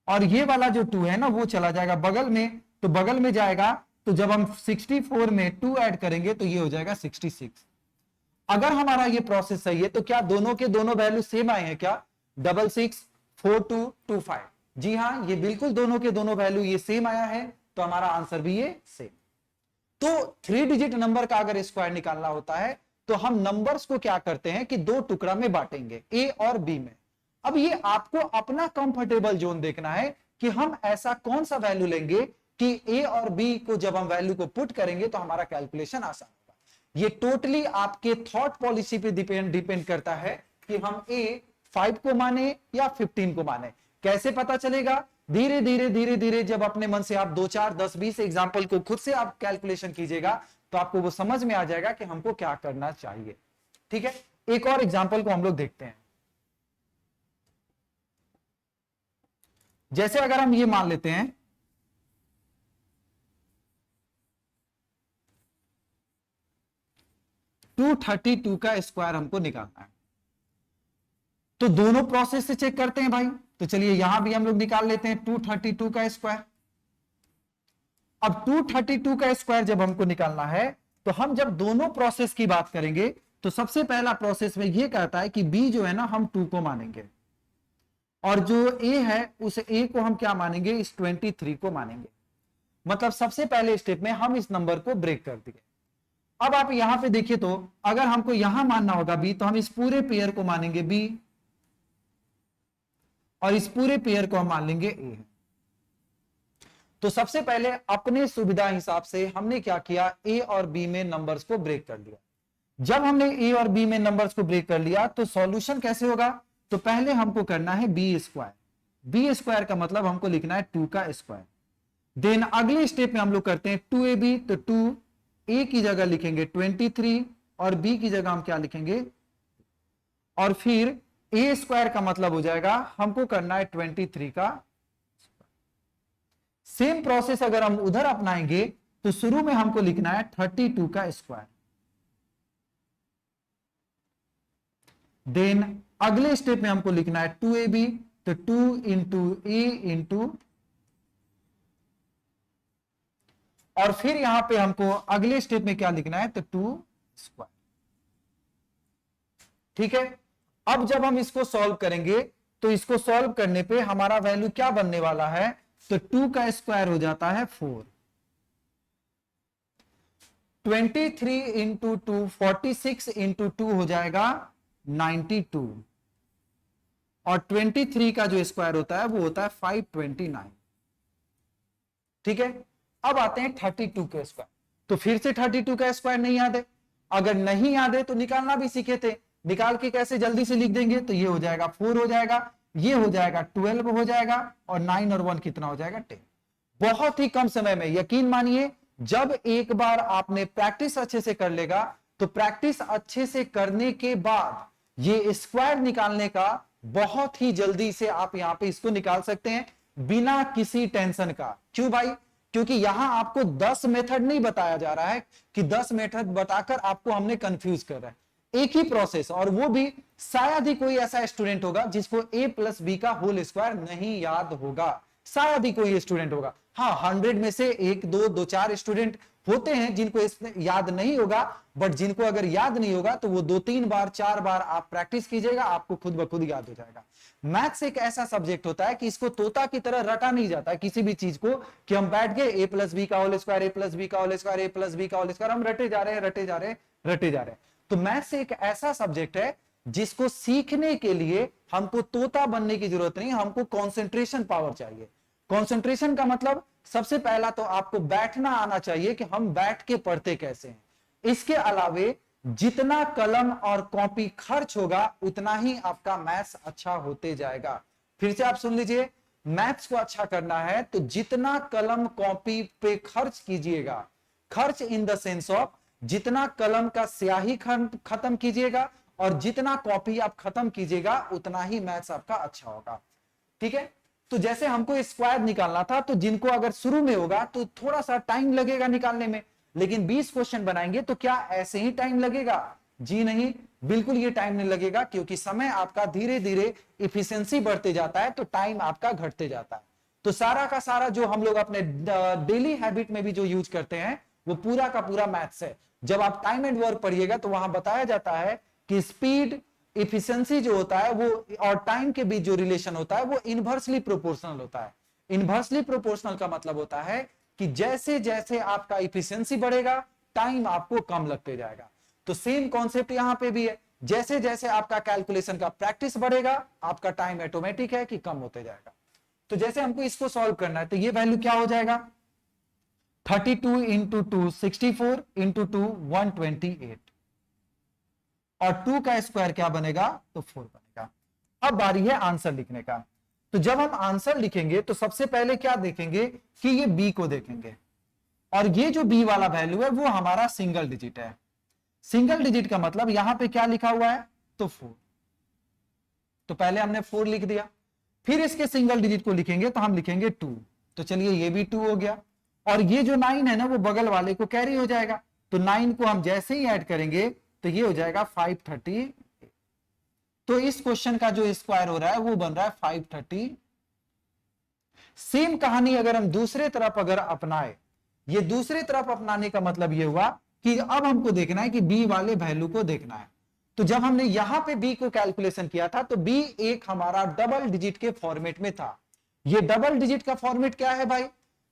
और ये वाला जो 2 है ना वो चला जाएगा बगल में, तो बगल में जाएगा, तो जब हम 64 में 2 ऐड करेंगे तो ये हो जाएगा 66। अगर हमारा ये प्रोसेस सही है तो क्या दोनों के दोनों वैल्यू सेम आए हैं क्या 664225? जी हाँ, ये बिल्कुल दोनों के दोनों वैल्यू ये सेम आया है, तो हमारा आंसर भी ये सेम। तो 3 डिजिट नंबर का अगर स्क्वायर निकालना होता है तो हम नंबर्स को क्या करते हैं कि दो टुकड़ा में बांटेंगे, ए और बी में। अब ये आपको अपना कंफर्टेबल जोन देखना है कि हम ऐसा कौन सा वैल्यू लेंगे कि ए और बी को जब हम वैल्यू को पुट करेंगे तो हमारा कैलकुलेशन आसान होगा। ये टोटली आपके थॉट पॉलिसी पे डिपेंड करता है कि हम ए 5 को माने या 15 को माने। कैसे पता चलेगा? धीरे धीरे धीरे धीरे जब अपने मन से आप 2 4 10 20 एग्जाम्पल को खुद से आप कैलकुलेशन कीजिएगा तो आपको वो समझ में आ जाएगा कि हमको क्या करना चाहिए। ठीक है, एक और एग्जाम्पल को हम लोग देखते हैं। जैसे अगर हम ये मान लेते हैं 232 का स्क्वायर हमको निकालना है, तो दोनों प्रोसेस से चेक करते हैं भाई। तो चलिए यहां भी हम लोग निकाल लेते हैं 232 का स्क्वायर। अब 232 का स्क्वायर जब हमको निकालना है तो हम जब दोनों प्रोसेस की बात करेंगे तो सबसे पहला प्रोसेस में यह कहता है कि बी जो है ना हम 2 को मानेंगे, और जो ए है उस ए को हम क्या मानेंगे, इस 23 को मानेंगे। मतलब सबसे पहले स्टेप में हम इस नंबर को ब्रेक कर दिए। अब आप यहां पे देखिए, तो अगर हमको यहां मानना होगा बी तो हम इस पूरे पेयर को मानेंगे बी, और इस पूरे पेयर को हम मान लेंगे ए। तो सबसे पहले अपने सुविधा हिसाब से हमने क्या किया, ए और बी में नंबर्स को ब्रेक कर लिया। जब हमने ए और बी में नंबर्स को ब्रेक कर लिया तो सॉल्यूशन कैसे होगा, तो पहले हमको करना है बी स्क्वायर। बी स्क्वायर का मतलब हमको लिखना है 2 का स्क्वायर। देन अगले स्टेप में हम लोग करते हैं 2ab, तो 2 ए की जगह लिखेंगे 23 और बी की जगह हम क्या लिखेंगे, और फिर ए स्क्वायर का मतलब हो जाएगा हमको करना है 23 का। सेम प्रोसेस अगर हम उधर अपनाएंगे तो शुरू में हमको लिखना है 32 का स्क्वायर। देन अगले स्टेप में हमको लिखना है 2ab, तो 2 इंटू ए इंटू, और फिर यहां पे हमको अगले स्टेप में क्या लिखना है, तो 2 स्क्वायर। ठीक है, अब जब हम इसको सॉल्व करेंगे तो इसको सॉल्व करने पे हमारा वैल्यू क्या बनने वाला है, तो 2 का स्क्वायर हो जाता है 4। 23 इंटू 2 46 इंटू 2 हो जाएगा 92, और 23 का जो स्क्वायर होता है वो होता है 529। ठीक है, अब आते हैं 32 के स्क्वायर। तो फिर से 32 का स्क्वायर नहीं याद है, अगर नहीं याद है तो निकालना भी सीखे थे, निकाल के कैसे जल्दी से लिख देंगे, तो ये हो जाएगा 4 हो जाएगा, ये हो जाएगा 12 हो जाएगा, और 9 और 1 कितना हो जाएगा 10। बहुत ही कम समय में, यकीन मानिए जब एक बार आपने प्रैक्टिस अच्छे से कर लेगा तो प्रैक्टिस अच्छे से करने के बाद ये स्क्वायर निकालने का बहुत ही जल्दी से आप यहां पे इसको निकाल सकते हैं बिना किसी टेंशन का। क्यों भाई? क्योंकि यहां आपको 10 मेथड नहीं बताया जा रहा है कि 10 मेथड बताकर आपको हमने कंफ्यूज कर रहा है। एक ही प्रोसेस, और वो भी शायद ही कोई ऐसा स्टूडेंट होगा जिसको a प्लस बी का होल स्क्वायर नहीं याद होगा, शायद ही कोई स्टूडेंट होगा। हाँ, 100 में से 1 2 2 4 स्टूडेंट होते हैं जिनको इसमें याद नहीं होगा, बट जिनको अगर याद नहीं होगा तो वो 2 3 बार 4 बार आप प्रैक्टिस कीजिएगा, आपको खुद ब खुद याद हो जाएगा। मैथ्स एक ऐसा सब्जेक्ट होता है कि इसको तोता की तरह रटा नहीं जाता है किसी भी चीज को, कि हम बैठ गए a प्लस बी का whole square, a plus B का whole square, a plus B का होल स्क्वायर, हम रटे जा रहे हैं रटे जा रहे हैं रटे जा रहे हैं। तो मैथ्स एक ऐसा सब्जेक्ट है जिसको सीखने के लिए हमको तोता बनने की जरूरत नहीं, हमको कंसंट्रेशन पावर चाहिए। कंसंट्रेशन का मतलब सबसे पहला तो आपको बैठना आना चाहिए कि हम बैठ के पढ़ते कैसे हैं। इसके अलावे जितना कलम और कॉपी खर्च होगा उतना ही आपका मैथ्स अच्छा होते जाएगा। फिर से आप सुन लीजिए, मैथ्स को अच्छा करना है तो जितना कलम कॉपी पे खर्च कीजिएगा, खर्च इन द सेंस ऑफ जितना कलम का स्याही खत्म कीजिएगा और जितना कॉपी आप खत्म कीजिएगा उतना ही मैथ्स आपका अच्छा होगा। ठीक है, तो जैसे हमको स्क्वायर निकालना था, तो जिनको अगर शुरू में होगा तो थोड़ा सा टाइम लगेगा निकालने में, लेकिन 20 क्वेश्चन बनाएंगे तो क्या ऐसे ही टाइम लगेगा? जी नहीं, बिल्कुल ये टाइम नहीं लगेगा, क्योंकि समय आपका धीरे धीरे इफिशियंसी बढ़ते जाता है तो टाइम आपका घटते जाता है। तो सारा का सारा जो हम लोग अपने डेली हैबिट में भी जो यूज करते हैं वो पूरा का पूरा मैथ्स है। जब आप टाइम एंड वर्क पढ़िएगा तो वहां बताया जाता है कि स्पीड, इफिशियंसी जो होता है वो और टाइम के बीच जो रिलेशन होता है वो इनवर्सली प्रोपोर्शनल होता है। इनवर्सली प्रोपोर्शनल का मतलब होता है कि जैसे जैसे आपका इफिशियंसी बढ़ेगा टाइम आपको कम लगते जाएगा। तो सेम कॉन्सेप्ट यहां पे भी है, जैसे जैसे आपका कैलकुलेशन का प्रैक्टिस बढ़ेगा आपका टाइम ऑटोमेटिक है कि कम होते जाएगा। तो जैसे हमको इसको सॉल्व करना है तो ये वैल्यू क्या हो जाएगा, 32 इंटू 2 64 इंटू 2 128 और 2 का स्क्वायर क्या बनेगा तो 4 बनेगा। अब बारी है आंसर लिखने का। तो जब हम आंसर लिखेंगे तो सबसे पहले क्या देखेंगे कि ये बी को देखेंगे, और ये जो बी वाला वैल्यू है वो हमारा सिंगल डिजिट है। सिंगल डिजिट का मतलब यहां पे क्या लिखा हुआ है तो 4, तो पहले हमने 4 लिख दिया। फिर इसके सिंगल डिजिट को लिखेंगे तो हम लिखेंगे 2, तो चलिए ये भी 2 हो गया। और ये जो 9 है ना वो बगल वाले को कैरी हो जाएगा, तो 9 को हम जैसे ही ऐड करेंगे तो ये हो जाएगा 530। तो इस क्वेश्चन का जो स्क्वायर हो रहा है वो बन रहा है 530। सेम कहानी अगर हम दूसरे तरफ अगर अपनाए, ये दूसरे तरफ अपनाने का मतलब ये हुआ कि अब हमको देखना है कि बी वाले वैल्यू को देखना है। तो जब हमने यहां पे बी को कैलकुलेशन किया था तो बी एक हमारा डबल डिजिट के फॉर्मेट में था। ये डबल डिजिट का फॉर्मेट क्या है भाई,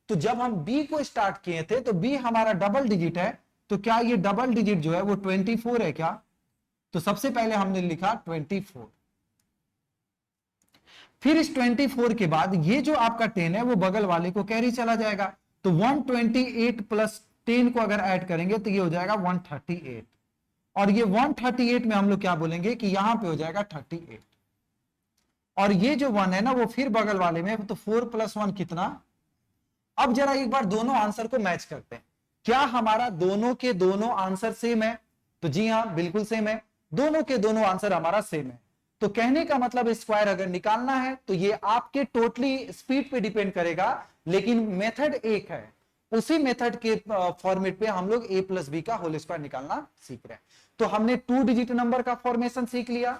तो जब हम बी को स्टार्ट किए थे तो बी हमारा डबल डिजिट है, तो क्या ये डबल डिजिट जो है वो 24 है क्या, तो सबसे पहले हमने लिखा 24। फिर इस 24 के बाद ये जो आपका 10 है वो बगल वाले को कैरी चला जाएगा, तो 128 प्लस 10 को अगर ऐड करेंगे तो ये हो जाएगा 138, और ये 138 में हम लोग क्या बोलेंगे कि यहां पे हो जाएगा 38, और ये जो 1 है ना वो फिर बगल वाले में, तो 4 प्लस 1 कितना। अब जरा एक बार दोनों आंसर को मैच करते हैं, क्या हमारा दोनों के दोनों आंसर सेम है, तो जी हां बिल्कुल सेम है, दोनों के दोनों आंसर हमारा सेम है। तो कहने का मतलब स्क्वायर अगर निकालना है तो ये आपके टोटली स्पीड पे डिपेंड करेगा, लेकिन मेथड एक है। उसी मेथड के फॉर्मेट पे हम लोग a प्लस बी का होल स्क्वायर निकालना सीख रहे हैं। तो हमने 2 डिजिट नंबर का फॉर्मेशन सीख लिया,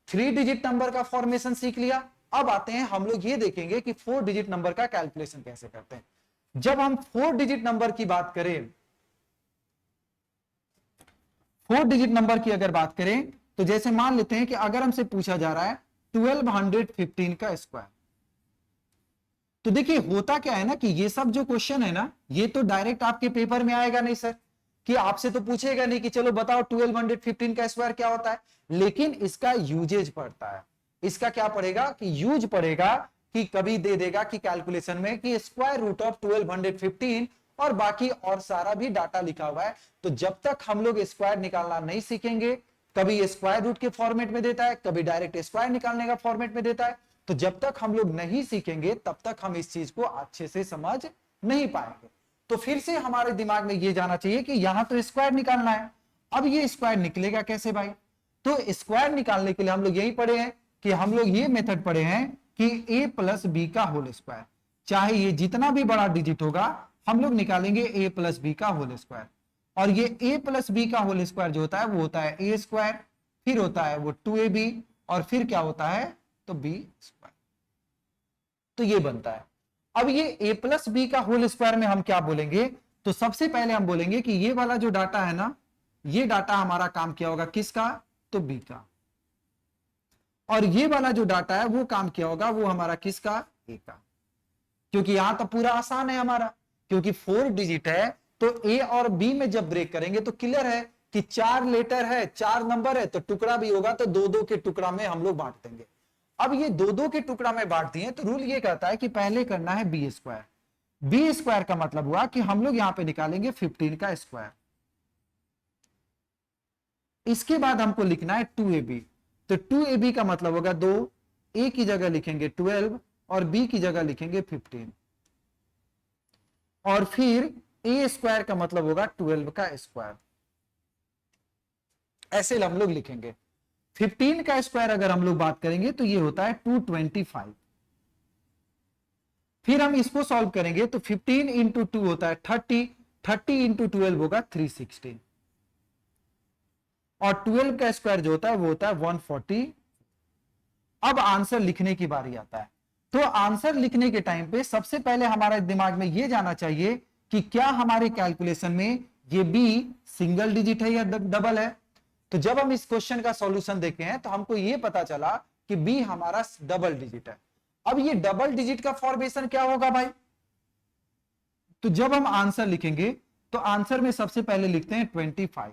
3 डिजिट नंबर का फॉर्मेशन सीख लिया। अब आते हैं हम लोग ये देखेंगे कि 4 डिजिट नंबर का कैलकुलेशन कैसे करते हैं। जब हम 4 डिजिट नंबर की बात करें, 4 डिजिट नंबर की अगर बात करें तो जैसे मान लेते हैं कि अगर हमसे पूछा जा रहा है 1215 का स्क्वायर, तो देखिए होता क्या है ना कि ये सब जो क्वेश्चन है ना ये तो डायरेक्ट आपके पेपर में आएगा नहीं सर, कि आपसे तो पूछेगा नहीं कि चलो बताओ 1215 का स्क्वायर क्या होता है, लेकिन इसका यूजेज पड़ता है। इसका क्या पड़ेगा कि यूज पड़ेगा, कि कभी दे देगा कि कैलकुलेशन में कि स्क्वायर रूट ऑफ 1215 और बाकी और सारा भी डाटा लिखा हुआ है। तो जब तक हम लोग स्क्वायर निकालना नहीं सीखेंगे, कभी स्क्वायर रूट के फॉर्मेट में देता है, कभी डायरेक्ट स्क्वायर निकालने का फॉर्मेट में देता है, तो जब तक हम लोग नहीं सीखेंगे तब तक हम इस चीज को अच्छे से समझ नहीं पाएंगे। तो फिर से हमारे दिमाग में ये जाना चाहिए कि यहां तो स्क्वायर निकालना है। अब ये स्क्वायर निकलेगा कैसे भाई, तो स्क्वायर निकालने के लिए हम लोग यही पढ़े हैं कि हम लोग ये मेथड पढ़े हैं कि a प्लस बी का होल स्क्वायर, चाहे ये जितना भी बड़ा डिजिट होगा हम लोग निकालेंगे a प्लस बी का होल स्क्वायर। और ये a प्लस बी का होल स्क्वायर जो होता है वो होता है a स्क्वायर, फिर होता है वो 2ab, और फिर क्या होता है तो b स्क्वायर। तो ये बनता है। अब ये a प्लस बी का होल स्क्वायर में हम क्या बोलेंगे, तो सबसे पहले हम बोलेंगे कि ये वाला जो डाटा है ना, ये डाटा हमारा काम किया होगा किसका, तो b का, और ये वाला जो डाटा है वो काम किया होगा वो हमारा किसका, a का। क्योंकि यहां तो पूरा आसान है हमारा, क्योंकि 4 डिजिट है तो a और b में जब ब्रेक करेंगे तो क्लियर है कि 4 लेटर है, 4 नंबर है, तो टुकड़ा भी होगा तो 2-2 के टुकड़ा में हम लोग बांट देंगे। अब ये 2-2 के टुकड़ा में बांट दिए तो रूल ये कहता है कि पहले करना है बी स्क्वायर। बी स्क्वायर का मतलब हुआ कि हम लोग यहां पे निकालेंगे 15 का स्क्वायर। इसके बाद हमको लिखना है 2ab, तो 2ab का मतलब होगा 2, a की जगह लिखेंगे 12 और b की जगह लिखेंगे 15, और फिर a स्क्वायर का मतलब होगा 12 का स्क्वायर। ऐसे हम लोग लिखेंगे। 15 का स्क्वायर अगर हम लोग बात करेंगे तो ये होता है 225। फिर हम इसको सॉल्व करेंगे तो 15 इंटू 2 होता है 30, 30 इंटू 12 होगा 316, और 12 का स्क्वायर जो होता है वो होता है 140। अब आंसर लिखने की बारी आता है। तो आंसर लिखने के टाइम पे सबसे पहले हमारे दिमाग में ये जाना चाहिए कि क्या हमारे कैलकुलेशन में ये बी सिंगल डिजिट है या डबल है। तो जब हम इस क्वेश्चन का सॉल्यूशन देखे हैं तो हमको ये पता चला कि बी हमारा डबल डिजिट है। अब ये डबल डिजिट का फॉर्मेशन क्या होगा भाई? तो जब हम आंसर लिखेंगे तो आंसर में सबसे पहले लिखते हैं 25।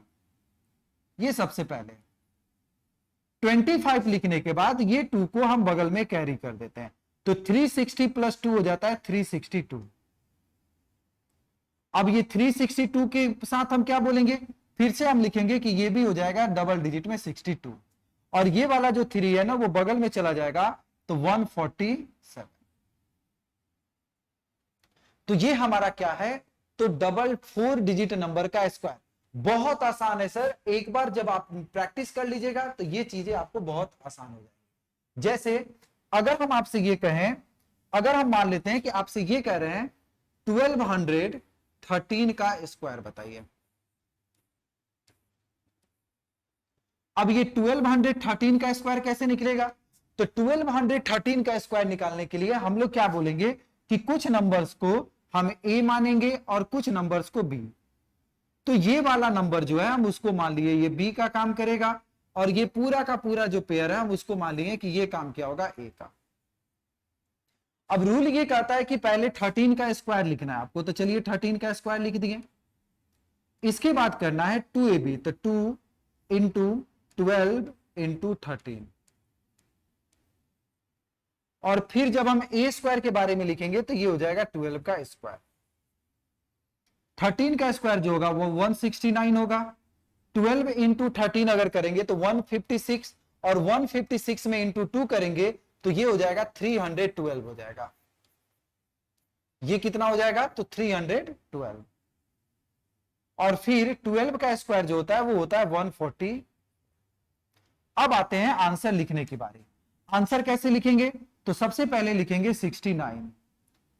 ये सबसे पहले 25 लिखने के बाद ये 2 को हम बगल में कैरी कर देते हैं, तो 360 प्लस 2 हो जाता है 362। अब ये 362 के साथ हम क्या बोलेंगे, फिर से हम लिखेंगे कि ये भी हो जाएगा डबल डिजिट में 62, और ये वाला जो 3 है ना वो बगल में चला जाएगा तो 147। तो ये हमारा क्या है, तो डबल 4 डिजिट नंबर का स्क्वायर। बहुत आसान है सर, एक बार जब आप प्रैक्टिस कर लीजिएगा तो ये चीजें आपको बहुत आसान हो जाएगी। जैसे अगर हम आपसे ये कहें, अगर हम मान लेते हैं कि आपसे ये कह रहे हैं 1213 का स्क्वायर बताइए। अब ये 1213 का स्क्वायर कैसे निकलेगा, तो 1213 का स्क्वायर निकालने के लिए हम लोग क्या बोलेंगे कि कुछ नंबर्स को हम ए मानेंगे और कुछ नंबर्स को बी। तो ये वाला नंबर जो है हम उसको मान लिए ये बी का काम करेगा, और ये पूरा का पूरा जो पेयर है हम उसको मान लिए कि ये काम क्या होगा, ए का। अब रूल ये कहता है कि पहले 13 का स्क्वायर लिखना है आपको, तो चलिए 13 का स्क्वायर लिख दिए। इसके बाद करना है 2ab, तो 2 इंटू 12 इंटू 13, और फिर जब हम ए स्क्वायर के बारे में लिखेंगे तो ये हो जाएगा 12 का स्क्वायर। 13 का स्क्वायर जो होगा वो 169 होगा। 12 इंटू 13 अगर करेंगे तो 156, और 156 में इंटू 2 करेंगे तो ये हो जाएगा 312 हो जाएगा। ये कितना हो जाएगा, तो 312। और फिर 12 का स्क्वायर जो होता है वो होता है 140। अब आते हैं आंसर लिखने की बारी। आंसर कैसे लिखेंगे, तो सबसे पहले लिखेंगे 69।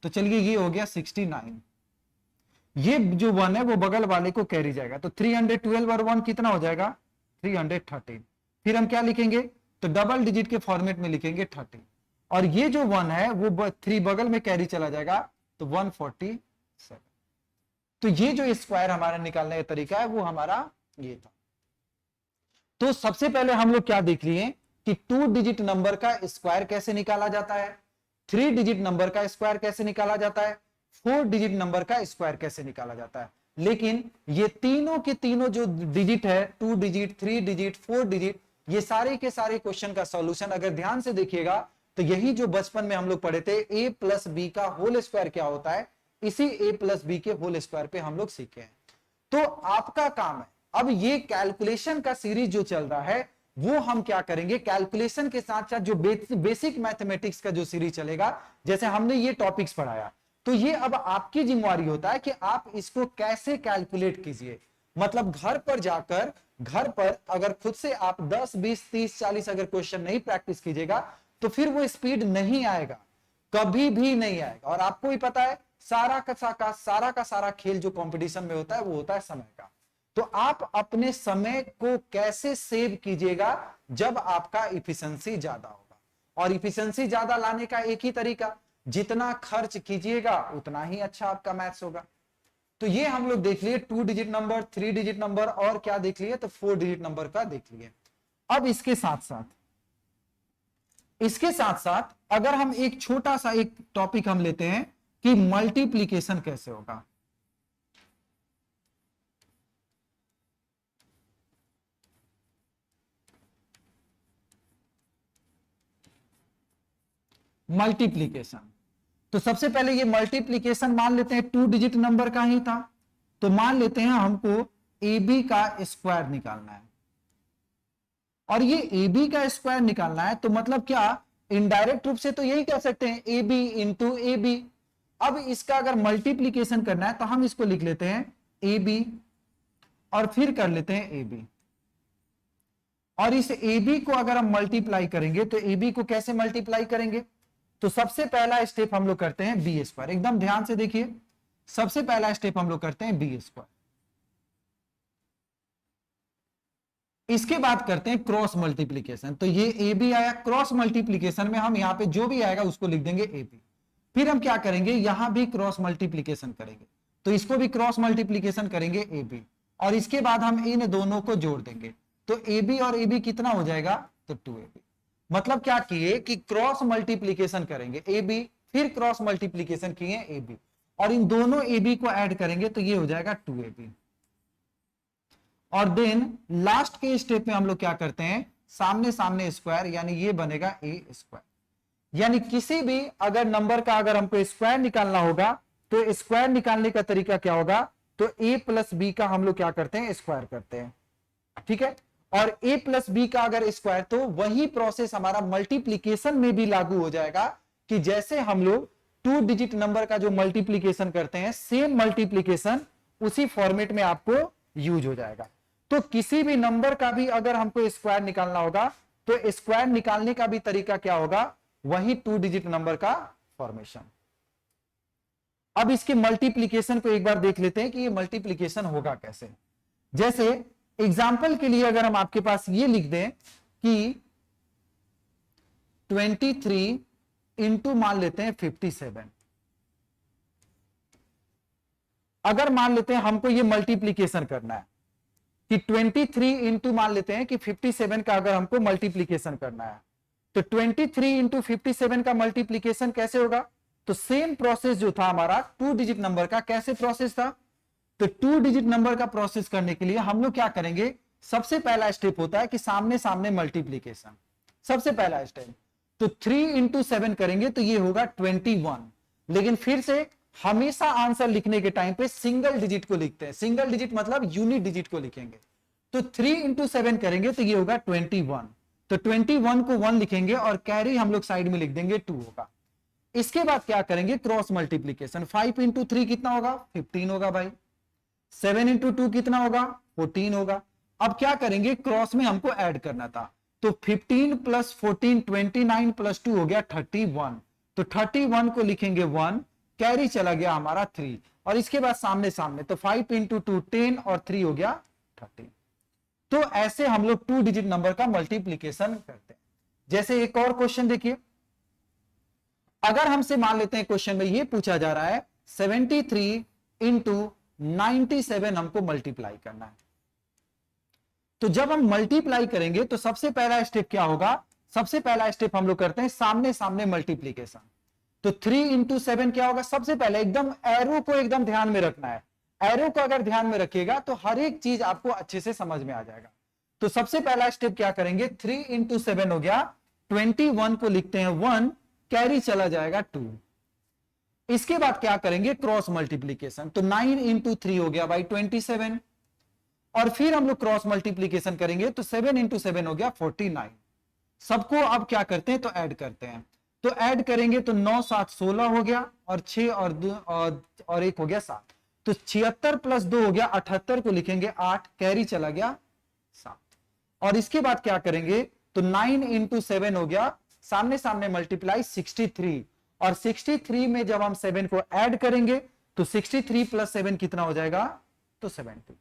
तो चलिए ये हो गया 69। ये जो 1 है वो बगल वाले को कैरी जाएगा, तो 312 और 1 कितना हो जाएगा, 313। फिर हम क्या लिखेंगे, तो डबल डिजिट के फॉर्मेट में लिखेंगे 30, और ये जो 1 है वो 3 बगल में कैरी चला जाएगा तो 147। तो ये जो स्क्वायर हमारा निकालने का तरीका है वो हमारा ये था। तो सबसे पहले हम लोग क्या देख लिए कि 2 डिजिट नंबर का स्क्वायर कैसे निकाला जाता है, 3 डिजिट नंबर का स्क्वायर कैसे निकाला जाता है, 4 डिजिट नंबर का स्क्वायर कैसे निकाला जाता है। लेकिन ये तीनों के तीनों जो डिजिट है, 2 डिजिट, 3 डिजिट, 4 डिजिट, ये सारे के सारे क्वेश्चन का सॉल्यूशन अगर ध्यान से देखिएगा तो यही जो बचपन में हम लोग पढ़े थे a प्लस बी का होल स्क्वायर क्या होता है, इसी a प्लस बी के होल स्क्वायर पे हम लोग सीखे हैं। तो आपका काम है अब ये कैलकुलेशन का सीरीज जो चल रहा है वो हम क्या करेंगे, कैलकुलेशन के साथ साथ जो बेसिक मैथमेटिक्स का जो सीरीज चलेगा, जैसे हमने ये टॉपिक्स पढ़ाया, तो ये अब आपकी जिम्मेवारी होता है कि आप इसको कैसे कैलकुलेट कीजिए। मतलब घर पर जाकर, घर पर अगर खुद से आप 10, 20, 30, 40 अगर क्वेश्चन नहीं प्रैक्टिस कीजिएगा तो फिर वो स्पीड नहीं आएगा, कभी भी नहीं आएगा। और आपको ही पता है सारा का सारा खेल जो कंपटीशन में होता है वो होता है समय का। तो आप अपने समय को कैसे सेव कीजिएगा जब आपका इफिशिएंसी ज्यादा होगा, और इफिशिएंसी ज्यादा लाने का एक ही तरीका, जितना खर्च कीजिएगा उतना ही अच्छा आपका मैथ्स होगा। तो ये हम लोग देख लिए 2 डिजिट नंबर, 3 डिजिट नंबर, और क्या देख लिए, तो 4 डिजिट नंबर का देख लिए। अब इसके साथ साथ अगर हम एक छोटा सा एक टॉपिक हम लेते हैं कि मल्टीप्लीकेशन कैसे होगा। मल्टीप्लीकेशन, तो सबसे पहले ये मल्टीप्लीकेशन मान लेते हैं 2 डिजिट नंबर का ही था, तो मान लेते हैं हमको AB का स्क्वायर निकालना है, और ये AB का स्क्वायर निकालना है तो मतलब क्या, इनडायरेक्ट रूप से तो यही कह सकते हैं AB इंटू AB। अब इसका अगर मल्टीप्लीकेशन करना है तो हम इसको लिख लेते हैं AB और फिर कर लेते हैं AB, और इस AB को अगर हम मल्टीप्लाई करेंगे तो AB को कैसे मल्टीप्लाई करेंगे, तो सबसे पहला स्टेप हम लोग करते हैं बी स्क्वायर। एकदम ध्यान से देखिए, सबसे पहला स्टेप हम लोग करते हैं बी स्क्वायर। इसके बाद करते हैं क्रॉस मल्टीप्लीकेशन। तो ये ए बी आया, क्रॉस मल्टीप्लीकेशन में हम यहाँ पे जो भी आएगा उसको लिख देंगे ए बी। फिर हम क्या करेंगे, यहां भी क्रॉस मल्टीप्लीकेशन करेंगे, तो इसको भी क्रॉस मल्टीप्लीकेशन करेंगे ए बी, और इसके बाद हम इन दोनों को जोड़ देंगे, तो ए बी और ए बी कितना हो जाएगा, तो 2ab। मतलब क्या किए कि क्रॉस मल्टीप्लीकेशन करेंगे ए बी, फिर क्रॉस मल्टीप्लीकेशन किए ए बी, और इन दोनों ए बी को ऐड करेंगे तो ये हो जाएगा 2ab। और देन लास्ट के स्टेप में हम लोग क्या करते हैं, सामने सामने स्क्वायर, यानी ये बनेगा ए स्क्वायर। यानी किसी भी अगर नंबर का अगर हमको स्क्वायर निकालना होगा तो स्क्वायर निकालने का तरीका क्या होगा, तो ए प्लस बी का हम लोग क्या करते हैं, स्क्वायर करते हैं, ठीक है। और ए प्लस बी का अगर स्क्वायर, तो वही प्रोसेस हमारा मल्टीप्लीकेशन में भी लागू हो जाएगा, कि जैसे हम लोग 2 डिजिट नंबर का जो मल्टीप्लीकेशन करते हैं, सेम मल्टीप्लीकेशन उसी फॉर्मेट में आपको यूज हो जाएगा। तो किसी भी नंबर का भी अगर हमको स्क्वायर निकालना होगा तो स्क्वायर निकालने का भी तरीका क्या होगा, वही 2 डिजिट नंबर का फॉर्मेशन। अब इसके मल्टीप्लीकेशन को एक बार देख लेते हैं कि ये मल्टीप्लीकेशन होगा कैसे। जैसे एग्जाम्पल के लिए अगर हम आपके पास ये लिख दें कि 23 इंटू मान लेते हैं 57, अगर मान लेते हैं हमको ये मल्टीप्लीकेशन करना है कि 23 इंटू मान लेते हैं कि 57 का अगर हमको मल्टीप्लीकेशन करना है, तो 23 इंटू 57 का मल्टीप्लीकेशन कैसे होगा, तो सेम प्रोसेस जो था हमारा 2 डिजिट नंबर का, कैसे प्रोसेस था, तो 2 डिजिट नंबर का प्रोसेस करने के लिए हम लोग क्या करेंगे, सबसे पहला स्टेप होता है कि सामने सामने मल्टीप्लीकेशन, सबसे पहला स्टेप। तो 3 इंटू 7 करेंगे तो ये होगा 21, लेकिन फिर से हमेशा आंसर लिखने के टाइम पे सिंगल डिजिट को लिखते हैं, सिंगल डिजिट मतलब यूनिट डिजिट को लिखेंगे। तो 3 इंटू 7 करेंगे तो ये होगा 21, तो 21 को 1 लिखेंगे और कैरी हम लोग साइड में लिख देंगे 2 होगा। इसके बाद क्या करेंगे, क्रॉस मल्टीप्लीकेशन, 5 इंटू 3 कितना होगा, 15 होगा भाई, 7 इंटू 2 कितना होगा, 14 होगा। अब क्या करेंगे, क्रॉस में हमको ऐड करना था, तो 15 प्लस 14 29 प्लस 2 हो गया 31, तो 31 को लिखेंगे 1, कैरी चला गया हमारा 3, और इसके बाद सामने सामने, तो 5 इंटू 2 10 और 3 हो गया 30। तो ऐसे हम लोग 2 डिजिट नंबर का मल्टीप्लीकेशन करते हैं। जैसे एक और क्वेश्चन देखिए, अगर हमसे मान लेते हैं क्वेश्चन में ये पूछा जा रहा है 73 इंटू 97 हमको मल्टीप्लाई करना है, तो जब हम मल्टीप्लाई करेंगे तो सबसे पहला स्टेप क्या होगा, सबसे पहला स्टेप हम लोग करते हैं सामने सामने मल्टीप्लीकेशन। तो 3 इंटू 7 क्या होगा, सबसे पहले एकदम एरो को एकदम ध्यान में रखना है, एरो को अगर ध्यान में रखिएगा तो हर एक चीज आपको अच्छे से समझ में आ जाएगा। तो सबसे पहला स्टेप क्या करेंगे, 3 इंटू 7 हो गया 21 को लिखते हैं 1, कैरी चला जाएगा 2। इसके बाद क्या करेंगे, क्रॉस मल्टीप्लीकेशन, तो 9 इंटू 3 हो गया भाई 27, और फिर हम लोग क्रॉस मल्टीप्लीकेशन करेंगे तो 7 इंटू 7 हो गया 49। सबको अब क्या करते हैं, तो ऐड करते हैं, तो ऐड करेंगे तो 9 7 16 हो गया, और 6 और 2 और 1 हो गया 7, तो 76 प्लस 2 हो गया 78 को लिखेंगे 8, कैरी चला गया 7। और इसके बाद क्या करेंगे, तो 9 इंटू 7 हो गया, सामने सामने मल्टीप्लाई 63, और 63 में जब हम 7 को ऐड करेंगे तो 63 प्लस 7 कितना हो जाएगा, तो 70।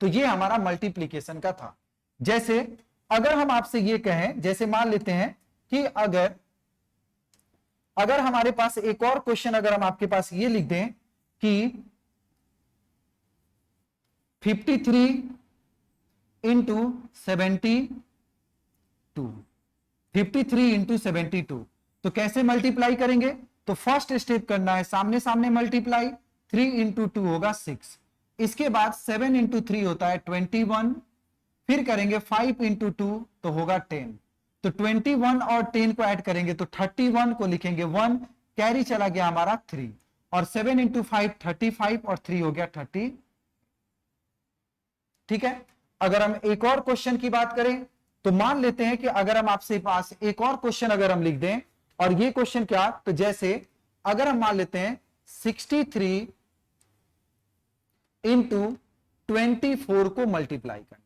तो ये हमारा मल्टीप्लीकेशन का था। जैसे अगर हम आपसे ये कहें, जैसे मान लेते हैं कि अगर हमारे पास एक और क्वेश्चन, अगर हम आपके पास ये लिख दें कि 53 इंटू 72, 53 इंटू 72, तो कैसे मल्टीप्लाई करेंगे, तो फर्स्ट स्टेप करना है सामने सामने मल्टीप्लाई, 3 इंटू 2 होगा 6, इसके बाद 7 इंटू 3 होता है 21, फिर करेंगे 5 इंटू 2 तो होगा 10, तो 21 और 10 को ऐड करेंगे तो 31 को लिखेंगे 1, कैरी चला गया हमारा 3, और 7 इंटू 5 35 और 3 हो गया 30। ठीक है। अगर हम एक और क्वेश्चन की बात करें तो मान लेते हैं कि अगर हम आपसे पास एक और क्वेश्चन अगर हम लिख दें, और ये क्वेश्चन क्या, तो जैसे अगर हम मान लेते हैं 63 इंटू 24 को मल्टीप्लाई करना।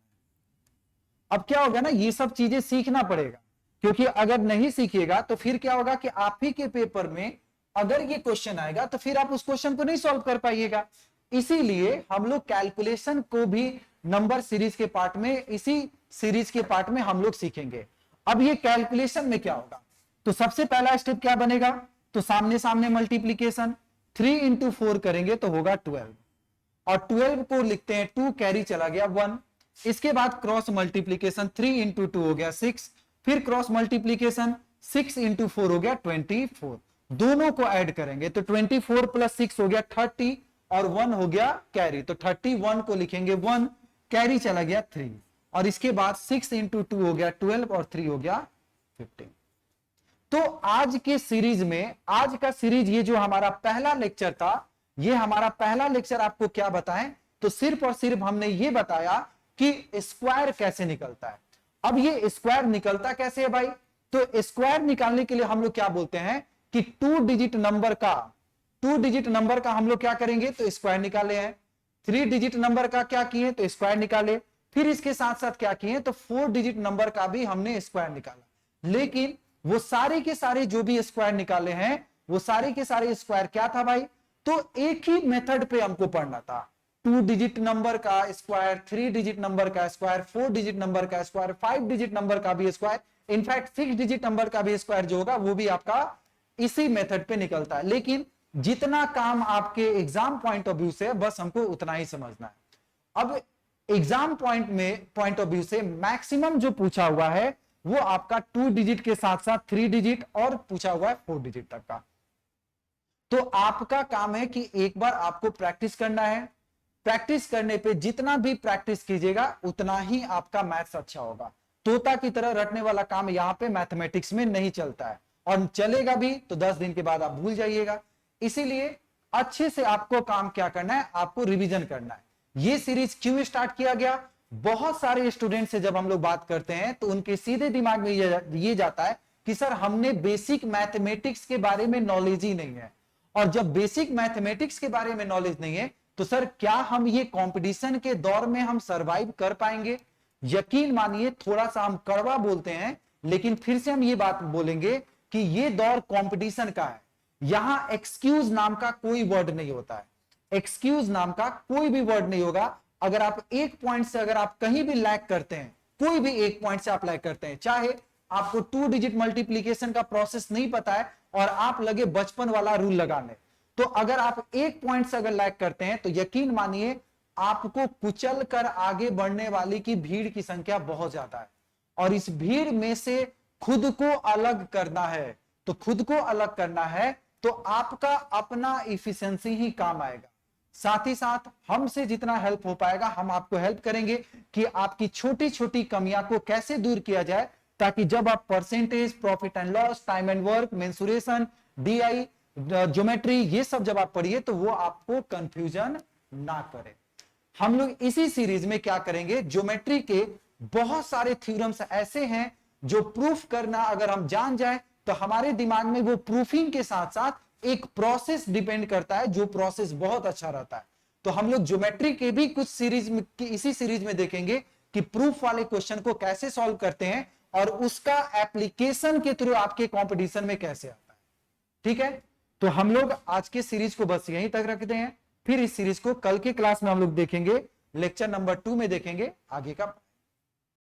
अब क्या होगा ना, ये सब चीजें सीखना पड़ेगा, क्योंकि अगर नहीं सीखिएगा तो फिर क्या होगा कि आप ही के पेपर में अगर ये क्वेश्चन आएगा तो फिर आप उस क्वेश्चन को नहीं सॉल्व कर पाइएगा। इसीलिए हम लोग कैलकुलेशन को भी नंबर सीरीज के पार्ट में, इसी सीरीज के पार्ट में हम लोग सीखेंगे। अब ये कैलकुलेशन में क्या होगा, तो सबसे पहला स्टेप क्या बनेगा, तो सामने सामने मल्टीप्लीकेशन, 3 इंटू 4 करेंगे तो होगा 12, और 12 को लिखते हैं 2, कैरी चला गया 1। इसके बाद क्रॉस मल्टीप्लीकेशन, 3 इंटू 2 हो गया 6, फिर क्रॉस मल्टीप्लीकेशन 6 इंटू 4 हो गया 24, दोनों को ऐड करेंगे तो 24 प्लस 6 हो गया 30, और 1 हो गया कैरी, तो 31 को लिखेंगे 1, कैरी चला गया 3, और इसके बाद 6 इंटू 2 हो गया 12, और 3 हो गया 15। तो आज के सीरीज में, आज का सीरीज ये जो हमारा पहला लेक्चर था, ये हमारा पहला लेक्चर आपको क्या बताएं, तो सिर्फ और सिर्फ हमने ये बताया कि स्क्वायर कैसे निकलता है। अब ये स्क्वायर निकलता कैसे है भाई, तो स्क्वायर निकालने के लिए हम लोग क्या बोलते हैं कि 2 डिजिट नंबर का हम लोग क्या करेंगे, तो स्क्वायर निकाले हैं। 3 डिजिट नंबर का क्या किए, तो स्क्वायर निकाले। फिर इसके साथ साथ क्या किए, तो 4 डिजिट नंबर का भी हमने स्क्वायर निकाला। लेकिन वो सारे के सारे जो भी स्क्वायर निकाले हैं, वो सारे के सारे स्क्वायर क्या था भाई, तो एक ही मेथड पे हमको पढ़ना था। 2 डिजिट नंबर का स्क्वायर, 3 डिजिट नंबर का स्क्वायर, 4 डिजिट नंबर का स्क्वायर, 5 डिजिट नंबर का भी स्क्वायर, इनफैक्ट 6 डिजिट नंबर का भी स्क्वायर जो होगा वो भी आपका इसी मेथड पे निकलता है। लेकिन जितना काम आपके एग्जाम पॉइंट ऑफ व्यू से, बस हमको उतना ही समझना है। अब एग्जाम पॉइंट ऑफ व्यू से मैक्सिमम जो पूछा हुआ है वो आपका 2 डिजिट के साथ साथ 3 डिजिट और पूछा हुआ है 4 डिजिट तक का। तो आपका काम है कि एक बार आपको प्रैक्टिस करना है। प्रैक्टिस करने पे जितना भी प्रैक्टिस कीजिएगा उतना ही आपका मैथ्स अच्छा होगा। तोता की तरह रटने वाला काम यहां पे मैथमेटिक्स में नहीं चलता है, और चलेगा भी तो 10 दिन के बाद आप भूल जाइएगा। इसीलिए अच्छे से आपको काम क्या करना है, आपको रिवीजन करना है। ये सीरीज क्यों स्टार्ट किया गया, बहुत सारे स्टूडेंट से जब हम लोग बात करते हैं तो उनके सीधे दिमाग में ये जाता है कि सर हमने बेसिक मैथमेटिक्स के बारे में नॉलेज ही नहीं है, और जब बेसिक मैथमेटिक्स के बारे में नॉलेज नहीं है तो सर क्या हम ये कंपटीशन के दौर में हम सरवाइव कर पाएंगे। यकीन मानिए थोड़ा सा हम कड़वा बोलते हैं, लेकिन फिर से हम ये बात बोलेंगे कि ये दौर कंपटीशन का है। यहां एक्सक्यूज नाम का कोई वर्ड नहीं होता है, एक्सक्यूज नाम का कोई भी वर्ड नहीं होगा। अगर आप एक पॉइंट से अगर आप कहीं भी लैग करते हैं, कोई भी एक पॉइंट से आप लैग करते हैं, चाहे आपको 2 डिजिट मल्टीप्लीकेशन का प्रोसेस नहीं पता है और आप लगे बचपन वाला रूल लगाने, तो अगर आप एक पॉइंट से अगर लैग करते हैं तो यकीन मानिए आपको कुचल कर आगे बढ़ने वाली की भीड़ की संख्या बहुत ज्यादा है, और इस भीड़ में से खुद को अलग करना है। तो खुद को अलग करना है तो आपका अपना इफिशिएंसी ही काम आएगा। साथ ही साथ हमसे जितना हेल्प हो पाएगा हम आपको हेल्प करेंगे कि आपकी छोटी छोटी कमियां को कैसे दूर किया जाए, ताकि जब आप percentage, profit and loss, time and work, mensuration, DI, geometry, ये सब जब आप पढ़िए तो वो आपको कंफ्यूजन ना करे। हम लोग इसी सीरीज में क्या करेंगे, ज्योमेट्री के बहुत सारे थ्योरम्स ऐसे हैं जो प्रूफ करना अगर हम जान जाए तो हमारे दिमाग में वो प्रूफिंग के साथ साथ एक प्रोसेस डिपेंड करता है, जो प्रोसेस बहुत अच्छा रहता है। तो हम लोग ज्योमेट्री के भी कुछ सीरीज में, इसी सीरीज में देखेंगे कि प्रूफ वाले क्वेश्चन को कैसे सॉल्व करते हैं और उसका एप्लीकेशन के थ्रू आपके कंपटीशन में कैसे आता है। ठीक है, तो हम लोग आज के सीरीज को बस यहीं तक रखते हैं, फिर इस सीरीज को कल के क्लास में हम लोग देखेंगे, लेक्चर नंबर 2 में देखेंगे आगे का।